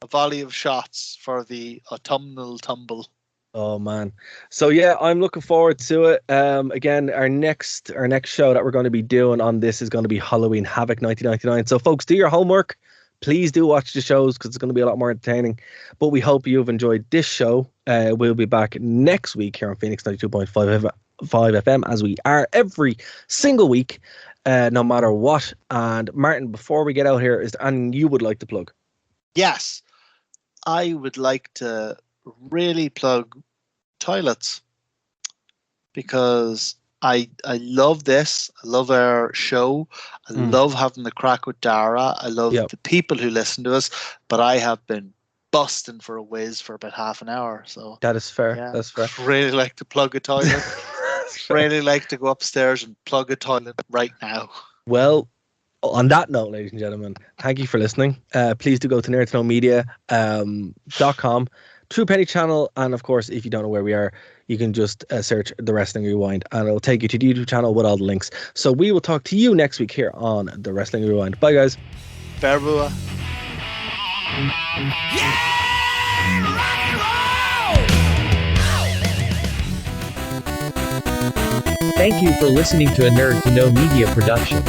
Speaker 7: a volley of shots for the autumnal tumble.
Speaker 6: Oh man. So yeah, I'm looking forward to it. Again, our next show that we're going to be doing on this is going to be Halloween Havoc 1999. So folks, do your homework. Please do watch the shows because it's going to be a lot more entertaining. But we hope you've enjoyed this show. We'll be back next week here on Phoenix 92.5 FM as we are every single week, no matter what. And Martin, before we get out here, is there anything you would like to plug?
Speaker 7: Yes, I would like to really plug toilets because I love this. I love our show. I love having the crack with Dara. I love the people who listen to us, but I have been busting for a whiz for about half an hour. So
Speaker 6: that is fair.
Speaker 7: yeah,
Speaker 6: That's fair.
Speaker 7: Really like to plug a toilet. Really like to go upstairs and plug a toilet right now.
Speaker 6: Well, on that note, ladies and gentlemen, thank you for listening. Please do go to nerdtoknowmedia.com, True Penny channel, and of course, if you don't know where we are, you can just search The Wrestling Rewind, and it'll take you to the YouTube channel with all the links. So we will talk to you next week here on The Wrestling Rewind. Bye, guys.
Speaker 7: Berbua.
Speaker 9: Thank you for listening to a Nerd to Know Media production.